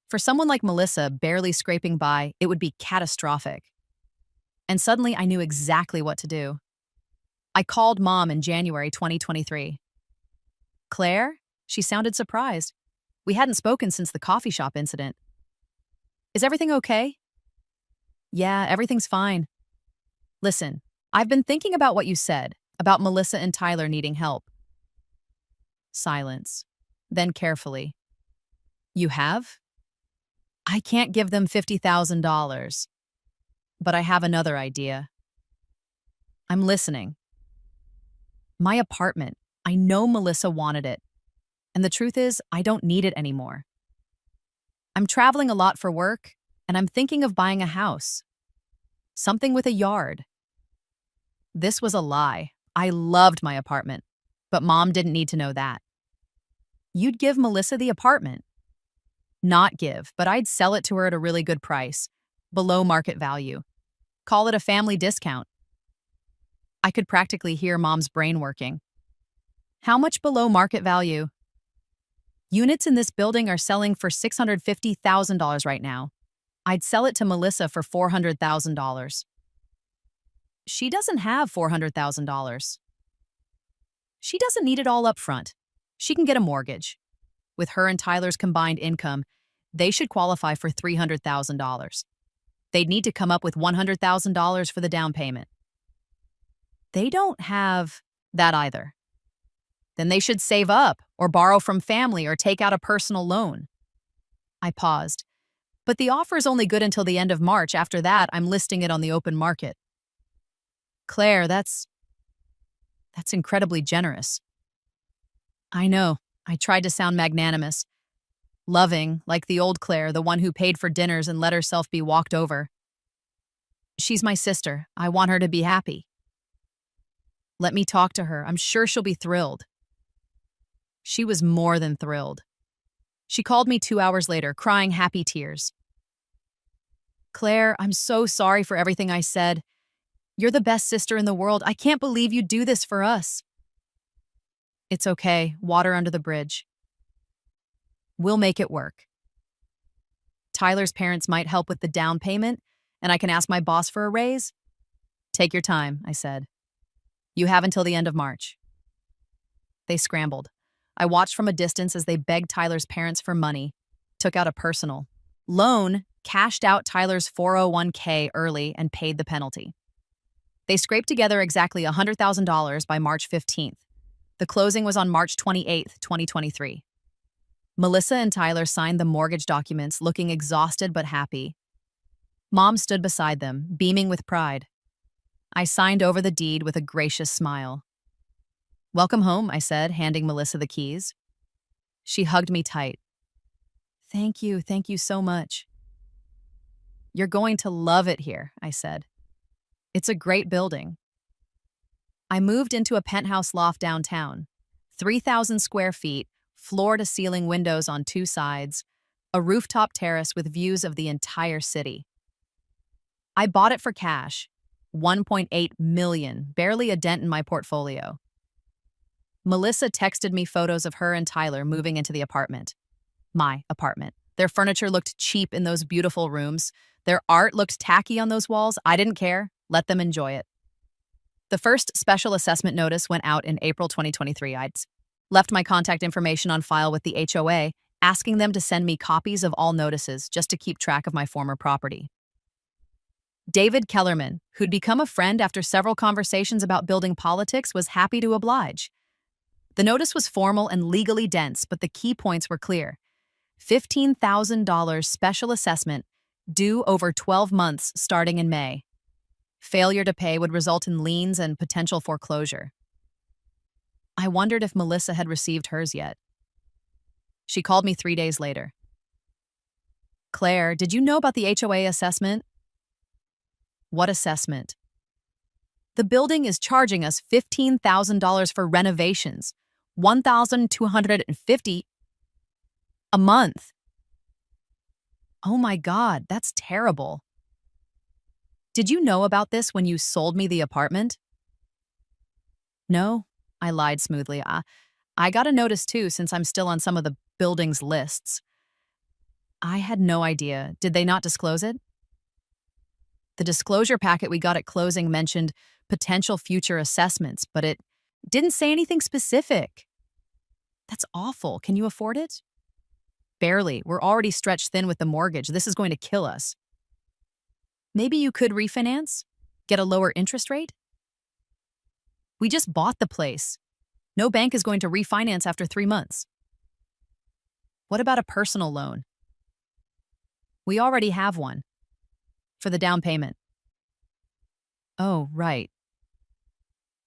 For someone like Melissa, barely scraping by, it would be catastrophic. And suddenly I knew exactly what to do. I called Mom in January 2023. Claire? She sounded surprised. We hadn't spoken since the coffee shop incident. Is everything okay? Yeah, everything's fine. Listen, I've been thinking about what you said, about Melissa and Tyler needing help. Silence. Then carefully. You have? I can't give them $50,000. But I have another idea. I'm listening. My apartment. I know Melissa wanted it. And the truth is, I don't need it anymore. I'm traveling a lot for work, and I'm thinking of buying a house. Something with a yard. This was a lie. I loved my apartment, but Mom didn't need to know that. You'd give Melissa the apartment. Not give, but I'd sell it to her at a really good price, below market value. Call it a family discount. I could practically hear Mom's brain working. How much below market value? Units in this building are selling for $650,000 right now. I'd sell it to Melissa for $400,000. She doesn't have $400,000. She doesn't need it all up front. She can get a mortgage. With her and Tyler's combined income, they should qualify for $300,000. They'd need to come up with $100,000 for the down payment. They don't have that either. Then they should save up or borrow from family or take out a personal loan. I paused. But the offer is only good until the end of March. After that, I'm listing it on the open market. Claire, that's incredibly generous. I know. I tried to sound magnanimous. Loving, like the old Claire, the one who paid for dinners and let herself be walked over. She's my sister. I want her to be happy. Let me talk to her. I'm sure she'll be thrilled. She was more than thrilled. She called me 2 hours later, crying happy tears. Claire, I'm so sorry for everything I said. You're the best sister in the world. I can't believe you do this for us. It's okay. Water under the bridge. We'll make it work. Tyler's parents might help with the down payment, and I can ask my boss for a raise. Take your time, I said. You have until the end of March. They scrambled. I watched from a distance as they begged Tyler's parents for money, took out a personal loan, cashed out Tyler's 401k early, and paid the penalty. They scraped together exactly $100,000 by March 15th. The closing was on March 28th, 2023. Melissa and Tyler signed the mortgage documents, looking exhausted but happy. Mom stood beside them, beaming with pride. I signed over the deed with a gracious smile. Welcome home, I said, handing Melissa the keys. She hugged me tight. Thank you so much. You're going to love it here, I said. It's a great building. I moved into a penthouse loft downtown, 3,000 square feet, floor-to-ceiling windows on 2 sides, a rooftop terrace with views of the entire city. I bought it for cash, $1.8 million, barely a dent in my portfolio. Melissa texted me photos of her and Tyler moving into the apartment. My apartment. Their furniture looked cheap in those beautiful rooms. Their art looked tacky on those walls. I didn't care. Let them enjoy it. The first special assessment notice went out in April 2023. I'd left my contact information on file with the HOA, asking them to send me copies of all notices just to keep track of my former property. David Kellerman, who'd become a friend after several conversations about building politics, was happy to oblige. The notice was formal and legally dense, but the key points were clear. $15,000 special assessment due over 12 months starting in May. Failure to pay would result in liens and potential foreclosure. I wondered if Melissa had received hers yet. She called me 3 days later. Claire, did you know about the HOA assessment? What assessment? The building is charging us $15,000 for renovations, $1,250 a month. Oh my God, that's terrible. Did you know about this when you sold me the apartment? No, I lied smoothly. I got a notice too, since I'm still on some of the building's lists. I had no idea. Did they not disclose it? The disclosure packet we got at closing mentioned potential future assessments, but it didn't say anything specific. That's awful. Can you afford it? Barely. We're already stretched thin with the mortgage. This is going to kill us. Maybe you could refinance? Get a lower interest rate? We just bought the place. No bank is going to refinance after 3 months. What about a personal loan? We already have one. For the down payment. Oh, right.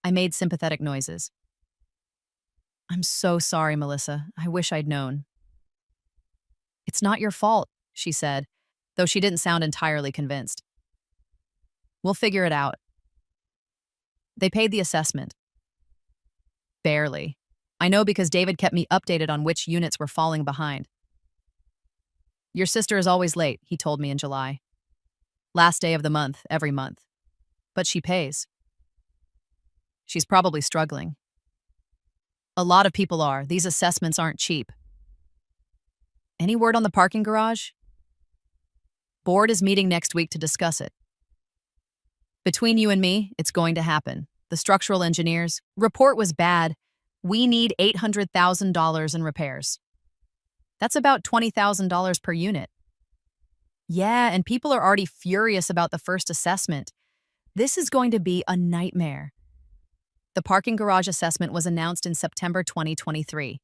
I made sympathetic noises. I'm so sorry, Melissa. I wish I'd known. It's not your fault, she said, though she didn't sound entirely convinced. We'll figure it out. They paid the assessment. Barely. I know because David kept me updated on which units were falling behind. Your sister is always late, he told me in July. Last day of the month, every month. But she pays. She's probably struggling. A lot of people are. These assessments aren't cheap. Any word on the parking garage? Board is meeting next week to discuss it. Between you and me, it's going to happen. The structural engineers, report was bad. We need $800,000 in repairs. That's about $20,000 per unit. Yeah, and people are already furious about the first assessment. This is going to be a nightmare. The parking garage assessment was announced in September 2023.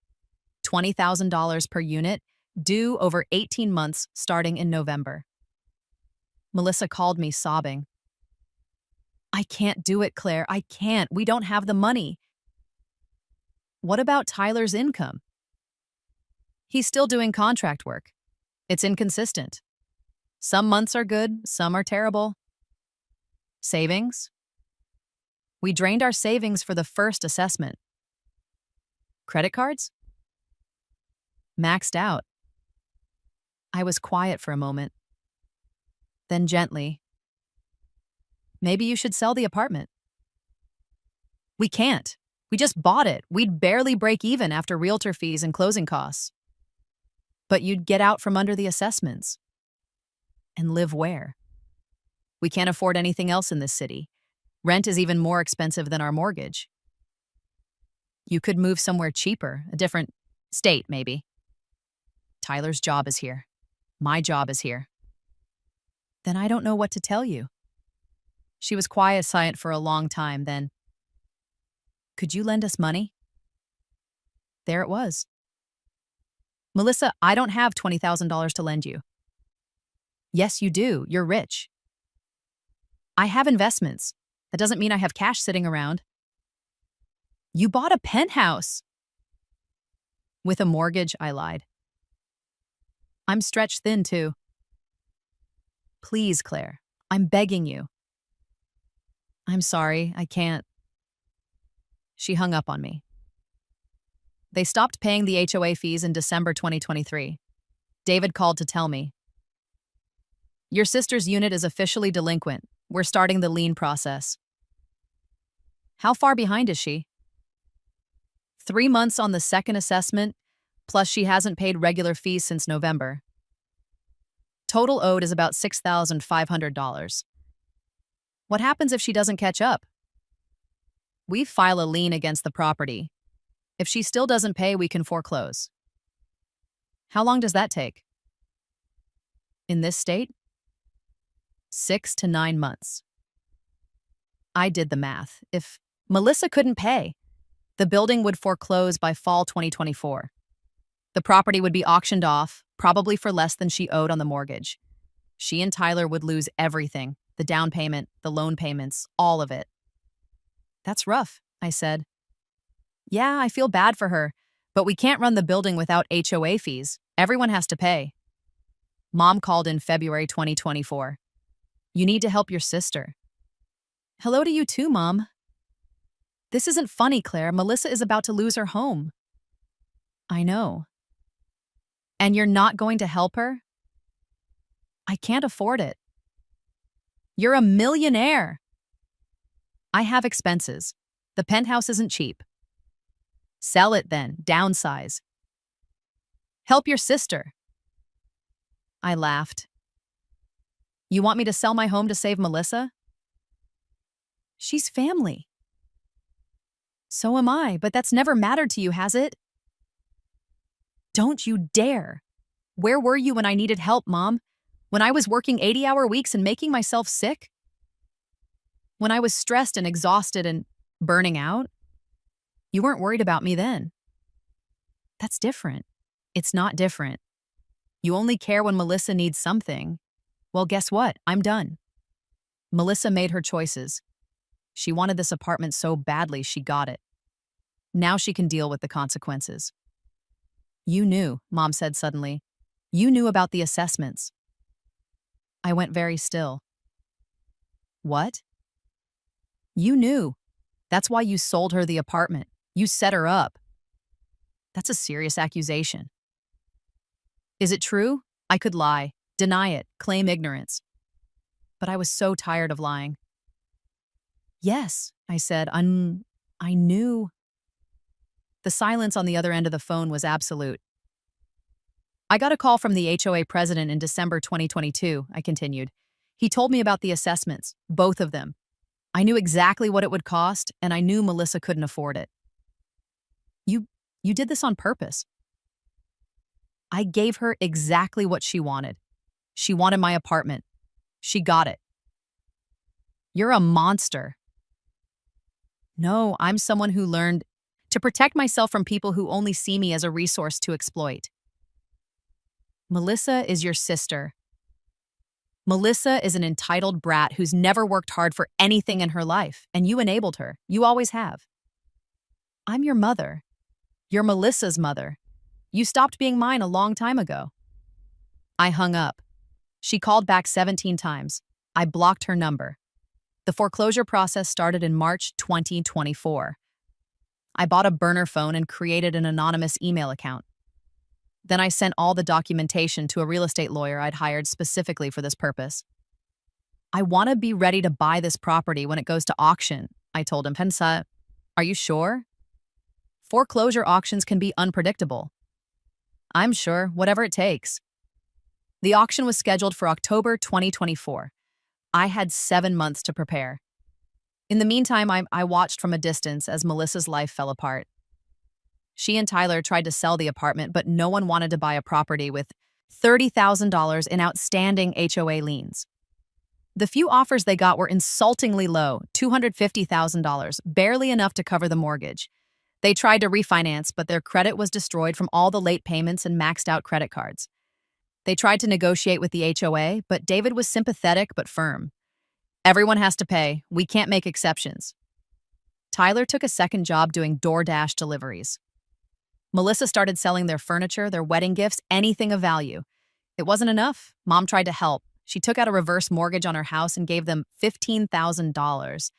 $20,000 per unit, due over 18 months starting in November. Melissa called me sobbing. I can't do it, Claire. I can't. We don't have the money. What about Tyler's income? He's still doing contract work. It's inconsistent. Some months are good, some are terrible. Savings? We drained our savings for the first assessment. Credit cards? Maxed out. I was quiet for a moment. Then gently, maybe you should sell the apartment. We can't. We just bought it. We'd barely break even after realtor fees and closing costs. But you'd get out from under the assessments. And live where? We can't afford anything else in this city. Rent is even more expensive than our mortgage. You could move somewhere cheaper, a different state, maybe. Tyler's job is here. My job is here. Then I don't know what to tell you. She was quiet for a long time, then, could you lend us money? There it was. Melissa, I don't have $20,000 to lend you. Yes, you do. You're rich. I have investments. That doesn't mean I have cash sitting around. You bought a penthouse. With a mortgage, I lied. I'm stretched thin, too. Please, Claire, I'm begging you. I'm sorry, I can't. She hung up on me. They stopped paying the HOA fees in December 2023. David called to tell me. Your sister's unit is officially delinquent. We're starting the lien process. How far behind is she? 3 months on the second assessment, plus she hasn't paid regular fees since November. Total owed is about $6,500. What happens if she doesn't catch up? We file a lien against the property. If she still doesn't pay, we can foreclose. How long does that take? In this state? 6 to 9 months. I did the math. If Melissa couldn't pay, the building would foreclose by fall 2024. The property would be auctioned off, probably for less than she owed on the mortgage. She and Tyler would lose everything, the down payment, the loan payments, all of it. That's rough, I said. Yeah, I feel bad for her, but we can't run the building without HOA fees. Everyone has to pay. Mom called in February 2024. You need to help your sister. Hello to you too, Mom. This isn't funny, Claire. Melissa is about to lose her home. I know. And you're not going to help her? I can't afford it. You're a millionaire. I have expenses. The penthouse isn't cheap. Sell it then. Downsize. Help your sister. I laughed. You want me to sell my home to save Melissa? She's family. So am I, but that's never mattered to you, has it? Don't you dare. Where were you when I needed help, Mom? When I was working 80-hour weeks and making myself sick? When I was stressed and exhausted and burning out? You weren't worried about me then. That's different. It's not different. You only care when Melissa needs something. Well, guess what? I'm done. Melissa made her choices. She wanted this apartment so badly she got it. Now she can deal with the consequences. You knew, Mom said suddenly. You knew about the assessments. I went very still. What? You knew. That's why you sold her the apartment. You set her up. That's a serious accusation. Is it true? I could lie, deny it, claim ignorance. But I was so tired of lying. Yes, I said, I knew. The silence on the other end of the phone was absolute. I got a call from the HOA president in December 2022, I continued. He told me about the assessments, both of them. I knew exactly what it would cost, and I knew Melissa couldn't afford it. You did this on purpose. I gave her exactly what she wanted. She wanted my apartment. She got it. You're a monster. No, I'm someone who learned to protect myself from people who only see me as a resource to exploit. Melissa is your sister. Melissa is an entitled brat who's never worked hard for anything in her life, and you enabled her. You always have. I'm your mother. You're Melissa's mother. You stopped being mine a long time ago. I hung up. She called back 17 times. I blocked her number. The foreclosure process started in March 2024. I bought a burner phone and created an anonymous email account. Then I sent all the documentation to a real estate lawyer I'd hired specifically for this purpose. I want to be ready to buy this property when it goes to auction, I told him. Pensa, are you sure? Foreclosure auctions can be unpredictable. I'm sure, whatever it takes. The auction was scheduled for October 2024. I had 7 months to prepare. In the meantime, I watched from a distance as Melissa's life fell apart. She and Tyler tried to sell the apartment, but no one wanted to buy a property with $30,000 in outstanding HOA liens. The few offers they got were insultingly low, $250,000, barely enough to cover the mortgage. They tried to refinance, but their credit was destroyed from all the late payments and maxed out credit cards. They tried to negotiate with the HOA, but David was sympathetic but firm. Everyone has to pay. We can't make exceptions. Tyler took a second job doing DoorDash deliveries. Melissa started selling their furniture, their wedding gifts, anything of value. It wasn't enough. Mom tried to help. She took out a reverse mortgage on her house and gave them $15,000.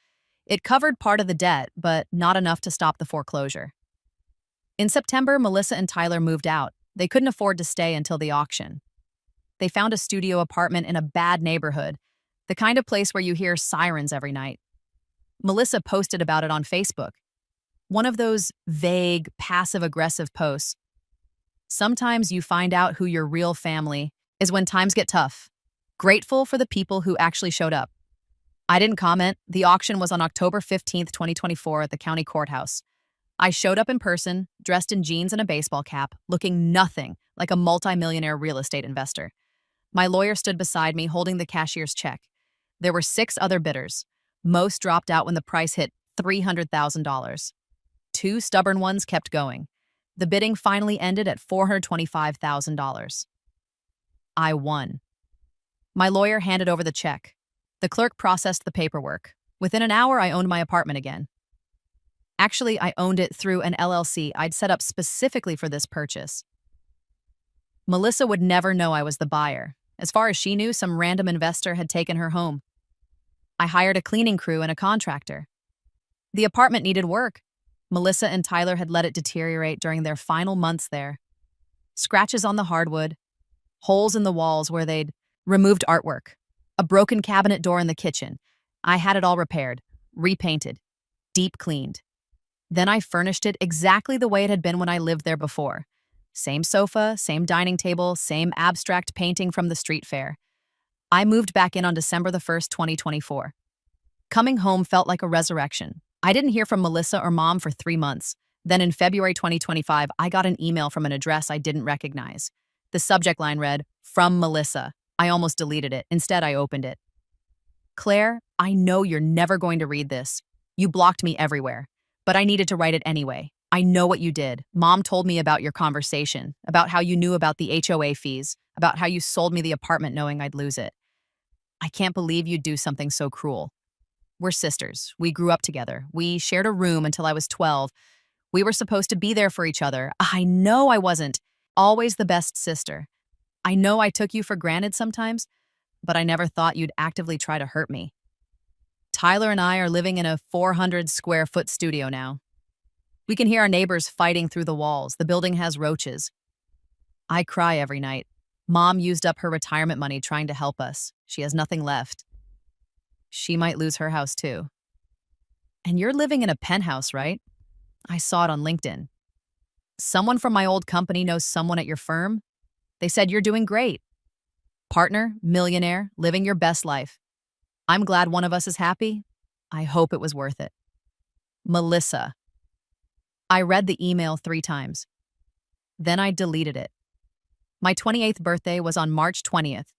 It covered part of the debt, but not enough to stop the foreclosure. In September, Melissa and Tyler moved out. They couldn't afford to stay until the auction. They found a studio apartment in a bad neighborhood, the kind of place where you hear sirens every night. Melissa posted about it on Facebook. One of those vague, passive-aggressive posts. Sometimes you find out who your real family is when times get tough. Grateful for the people who actually showed up. I didn't comment. The auction was on October 15th, 2024 at the county courthouse. I showed up in person, dressed in jeans and a baseball cap, looking nothing like a multimillionaire real estate investor. My lawyer stood beside me holding the cashier's check. There were 6 other bidders. Most dropped out when the price hit $300,000. 2 stubborn ones kept going. The bidding finally ended at $425,000. I won. My lawyer handed over the check. The clerk processed the paperwork. Within an hour, I owned my apartment again. Actually, I owned it through an LLC I'd set up specifically for this purchase. Melissa would never know I was the buyer. As far as she knew, some random investor had taken her home. I hired a cleaning crew and a contractor. The apartment needed work. Melissa and Tyler had let it deteriorate during their final months there. Scratches on the hardwood, holes in the walls where they'd removed artwork, a broken cabinet door in the kitchen. I had it all repaired, repainted, deep cleaned. Then I furnished it exactly the way it had been when I lived there before. Same sofa, same dining table, same abstract painting from the street fair. I moved back in on December the 1st, 2024. Coming home felt like a resurrection. I didn't hear from Melissa or Mom for 3 months. Then in February 2025, I got an email from an address I didn't recognize. The subject line read, "From Melissa." I almost deleted it. Instead, I opened it. "Claire, I know you're never going to read this. You blocked me everywhere. But I needed to write it anyway. I know what you did. Mom told me about your conversation, about how you knew about the HOA fees, about how you sold me the apartment knowing I'd lose it. I can't believe you'd do something so cruel. We're sisters. We grew up together. We shared a room until I was 12. We were supposed to be there for each other. I know I wasn't always the best sister. I know I took you for granted sometimes, but I never thought you'd actively try to hurt me. Tyler and I are living in a 400-square-foot studio now. We can hear our neighbors fighting through the walls. The building has roaches. I cry every night. Mom used up her retirement money trying to help us. She has nothing left. She might lose her house too. And you're living in a penthouse, right? I saw it on LinkedIn. Someone from my old company knows someone at your firm. They said you're doing great. Partner, millionaire, living your best life. I'm glad one of us is happy. I hope it was worth it. Melissa. I read the email 3 times. Then I deleted it. My 28th birthday was on March 20th.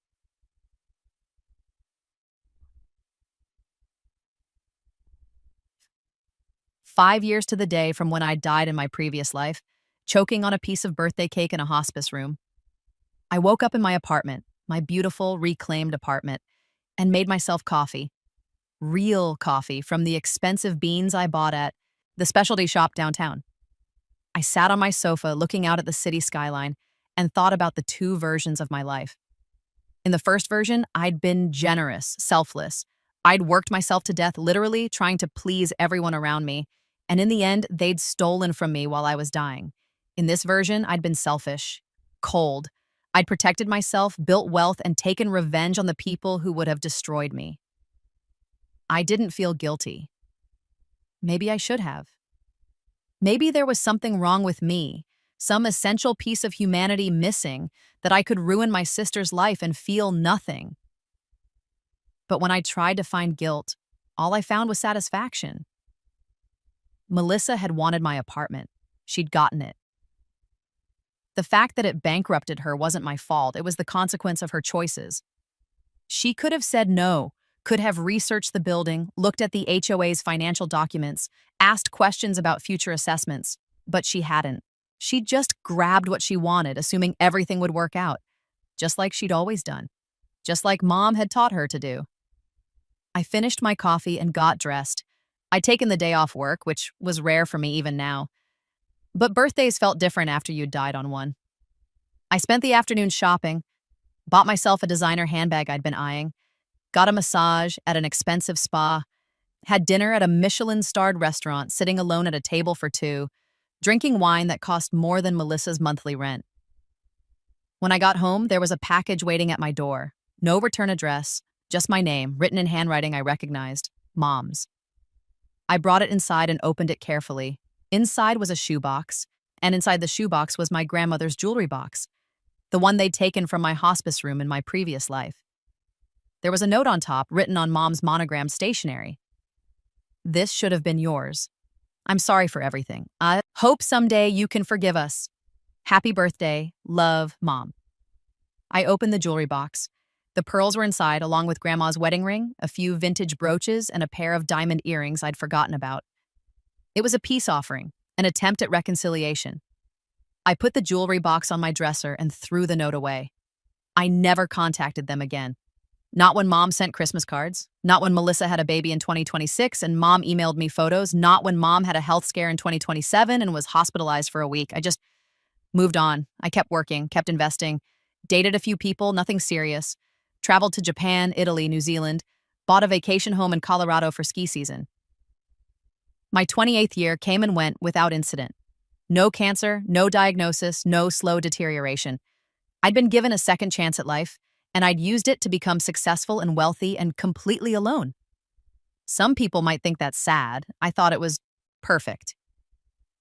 5 years to the day from when I died in my previous life, choking on a piece of birthday cake in a hospice room. I woke up in my apartment, my beautiful, reclaimed apartment, and made myself coffee. Real coffee from the expensive beans I bought at the specialty shop downtown. I sat on my sofa looking out at the city skyline and thought about the 2 versions of my life. In the first version, I'd been generous, selfless. I'd worked myself to death, literally trying to please everyone around me, and in the end, they'd stolen from me while I was dying. In this version, I'd been selfish, cold. I'd protected myself, built wealth, and taken revenge on the people who would have destroyed me. I didn't feel guilty. Maybe I should have. Maybe there was something wrong with me, some essential piece of humanity missing, that I could ruin my sister's life and feel nothing. But when I tried to find guilt, all I found was satisfaction. Melissa had wanted my apartment. She'd gotten it. The fact that it bankrupted her wasn't my fault. It was the consequence of her choices. She could have said no, could have researched the building, looked at the HOA's financial documents, asked questions about future assessments, but she hadn't. She just grabbed what she wanted, assuming everything would work out, just like she'd always done, just like Mom had taught her to do. I finished my coffee and got dressed. I'd taken the day off work, which was rare for me even now. But birthdays felt different after you'd died on one. I spent the afternoon shopping, bought myself a designer handbag I'd been eyeing, got a massage at an expensive spa, had dinner at a Michelin-starred restaurant, sitting alone at a table for 2, drinking wine that cost more than Melissa's monthly rent. When I got home, there was a package waiting at my door. No return address, just my name, written in handwriting I recognized, Mom's. I brought it inside and opened it carefully. Inside was a shoebox, and inside the shoebox was my grandmother's jewelry box, the one they'd taken from my hospice room in my previous life. There was a note on top, written on Mom's monogram stationery. This should have been yours. I'm sorry for everything. I hope someday you can forgive us. Happy birthday, love, Mom. I opened the jewelry box. The pearls were inside, along with Grandma's wedding ring, a few vintage brooches, and a pair of diamond earrings I'd forgotten about. It was a peace offering, an attempt at reconciliation. I put the jewelry box on my dresser and threw the note away. I never contacted them again. Not when Mom sent Christmas cards, not when Melissa had a baby in 2026 and Mom emailed me photos, not when Mom had a health scare in 2027 and was hospitalized for a week. I just moved on. I kept working, kept investing, dated a few people, nothing serious, traveled to Japan, Italy, New Zealand, bought a vacation home in Colorado for ski season. My 28th year came and went without incident. No cancer, no diagnosis, no slow deterioration. I'd been given a second chance at life, and I'd used it to become successful and wealthy and completely alone. Some people might think that's sad. I thought it was perfect.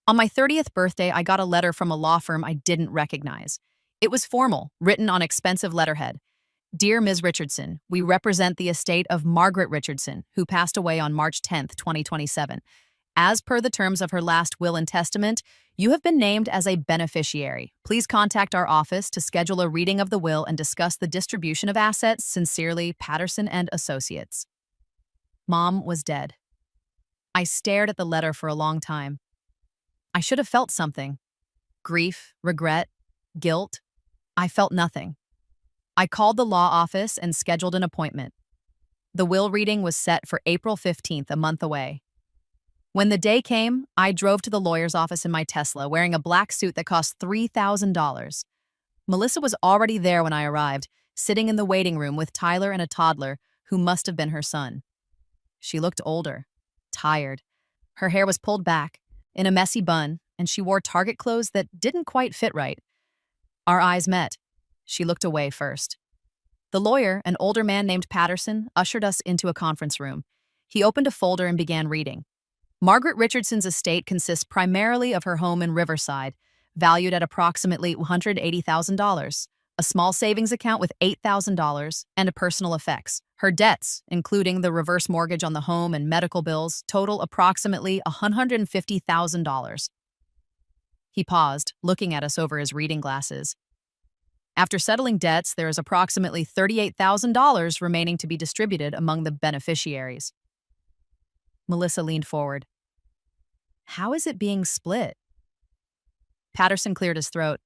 On my 30th birthday, I got a letter from a law firm I didn't recognize. It was formal, written on expensive letterhead. Dear Ms. Richardson, we represent the estate of Margaret Richardson, who passed away on March 10th, 2027. As per the terms of her last will and testament, you have been named as a beneficiary. Please contact our office to schedule a reading of the will and discuss the distribution of assets. Sincerely, Patterson and Associates. Mom was dead. I stared at the letter for a long time. I should have felt something. Grief, regret, guilt. I felt nothing. I called the law office and scheduled an appointment. The will reading was set for April 15th, a month away. When the day came, I drove to the lawyer's office in my Tesla, wearing a black suit that cost $3,000. Melissa was already there when I arrived, sitting in the waiting room with Tyler and a toddler who must have been her son. She looked older, tired. Her hair was pulled back, in a messy bun, and she wore Target clothes that didn't quite fit right. Our eyes met. She looked away first. The lawyer, an older man named Patterson, ushered us into a conference room. He opened a folder and began reading. Margaret Richardson's estate consists primarily of her home in Riverside, valued at approximately $180,000, a small savings account with $8,000, and a personal effects. Her debts, including the reverse mortgage on the home and medical bills, total approximately $150,000. He paused, looking at us over his reading glasses. After settling debts, there is approximately $38,000 remaining to be distributed among the beneficiaries. Melissa leaned forward. How is it being split? Patterson cleared his throat.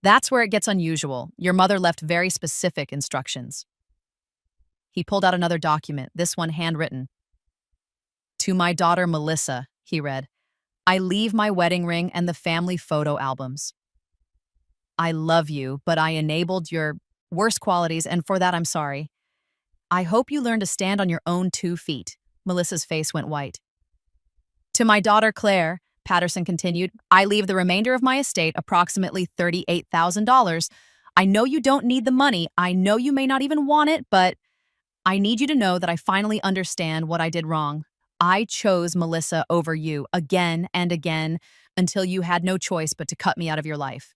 That's where it gets unusual. Your mother left very specific instructions. He pulled out another document, this one handwritten. To my daughter Melissa, he read, I leave my wedding ring and the family photo albums. I love you, but I enabled your worst qualities, and for that I'm sorry. I hope you learn to stand on your own 2 feet. Melissa's face went white. To my daughter Claire, Patterson continued, I leave the remainder of my estate, approximately $38,000. I know you don't need the money. I know you may not even want it, but I need you to know that I finally understand what I did wrong. I chose Melissa over you again and again until you had no choice but to cut me out of your life.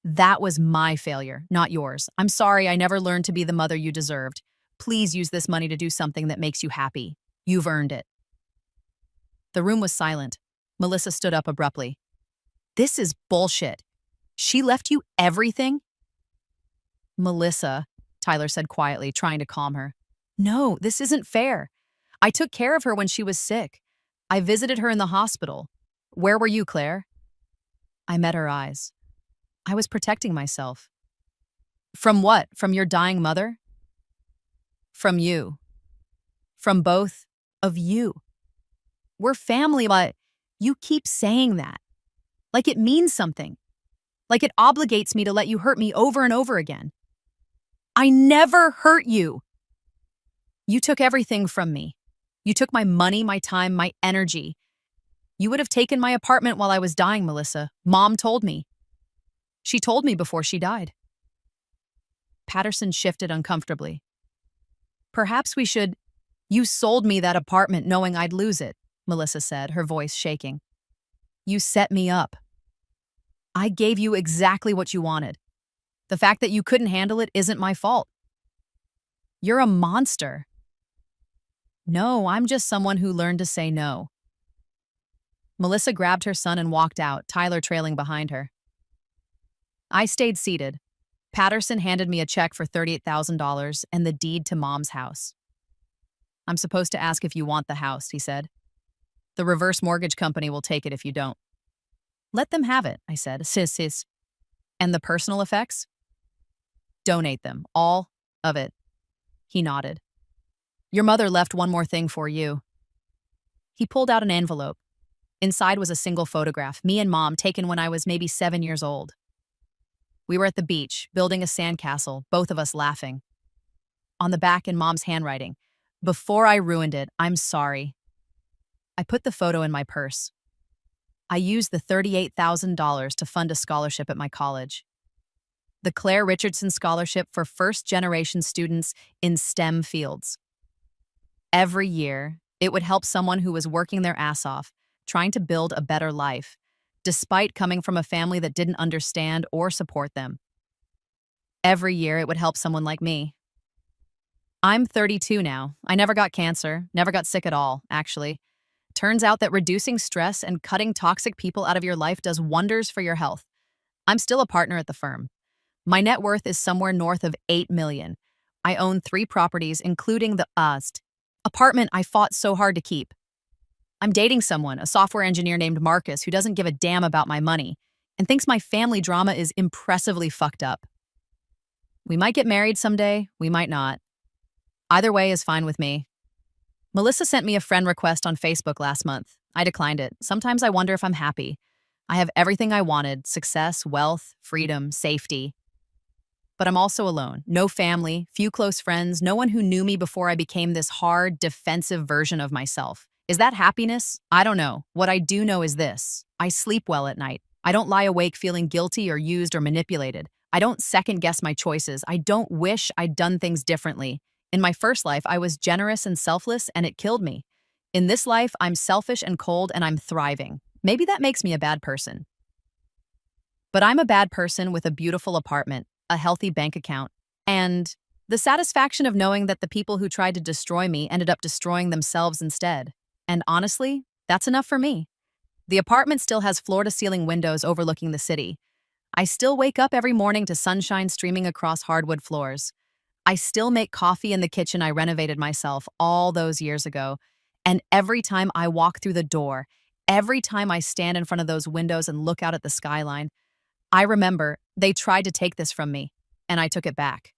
That was my failure, not yours. I'm sorry I never learned to be the mother you deserved. Please use this money to do something that makes you happy. You've earned it. The room was silent. Melissa stood up abruptly. This is bullshit. She left you everything? Melissa, Tyler said quietly, trying to calm her. No, this isn't fair. I took care of her when she was sick. I visited her in the hospital. Where were you, Claire? I met her eyes. I was protecting myself. From what? From your dying mother? From you. From both of you. We're family, but you keep saying that. Like it means something. Like it obligates me to let you hurt me over and over again. I never hurt you. You took everything from me. You took my money, my time, my energy. You would have taken my apartment while I was dying, Melissa. Mom told me. She told me before she died. Patterson shifted uncomfortably. Perhaps we should... You sold me that apartment knowing I'd lose it, Melissa said, her voice shaking. You set me up. I gave you exactly what you wanted. The fact that you couldn't handle it isn't my fault. You're a monster. No, I'm just someone who learned to say no. Melissa grabbed her son and walked out, Tyler trailing behind her. I stayed seated. Patterson handed me a check for $38,000 and the deed to Mom's house. I'm supposed to ask if you want the house, he said. The reverse mortgage company will take it if you don't. Let them have it, I said. Sis. And the personal effects? Donate them. All of it. He nodded. Your mother left one more thing for you. He pulled out an envelope. Inside was a single photograph, me and Mom, taken when I was maybe 7 years old. We were at the beach, building a sandcastle, both of us laughing. On the back in Mom's handwriting, before I ruined it, I'm sorry. I put the photo in my purse. I used the $38,000 to fund a scholarship at my college. The Claire Richardson Scholarship for first-generation students in STEM fields. Every year, it would help someone who was working their ass off, trying to build a better life, despite coming from a family that didn't understand or support them. Every year, it would help someone like me. I'm 32 now. I never got cancer, never got sick at all, actually. Turns out that reducing stress and cutting toxic people out of your life does wonders for your health. I'm still a partner at the firm. My net worth is somewhere north of $8 million. I own 3 properties, including the apartment I fought so hard to keep. I'm dating someone, a software engineer named Marcus, who doesn't give a damn about my money and thinks my family drama is impressively fucked up. We might get married someday, we might not. Either way is fine with me. Melissa sent me a friend request on Facebook last month. I declined it. Sometimes I wonder if I'm happy. I have everything I wanted: success, wealth, freedom, safety. But I'm also alone. No family, few close friends, no one who knew me before I became this hard, defensive version of myself. Is that happiness? I don't know. What I do know is this: I sleep well at night. I don't lie awake feeling guilty or used or manipulated. I don't second-guess my choices. I don't wish I'd done things differently. In my first life, I was generous and selfless, and it killed me. In this life, I'm selfish and cold, and I'm thriving. Maybe that makes me a bad person. But I'm a bad person with a beautiful apartment, a healthy bank account, and the satisfaction of knowing that the people who tried to destroy me ended up destroying themselves instead. And honestly, that's enough for me. The apartment still has floor-to-ceiling windows overlooking the city. I still wake up every morning to sunshine streaming across hardwood floors. I still make coffee in the kitchen I renovated myself all those years ago. And every time I walk through the door, every time I stand in front of those windows and look out at the skyline, I remember they tried to take this from me, and I took it back.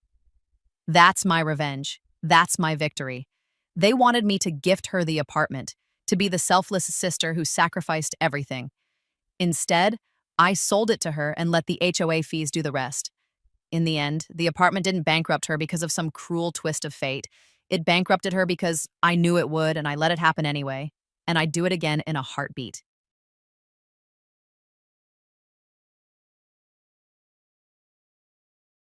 That's my revenge. That's my victory. They wanted me to gift her the apartment, to be the selfless sister who sacrificed everything. Instead, I sold it to her and let the HOA fees do the rest. In the end, the apartment didn't bankrupt her because of some cruel twist of fate. It bankrupted her because I knew it would, and I let it happen anyway. And I'd do it again in a heartbeat.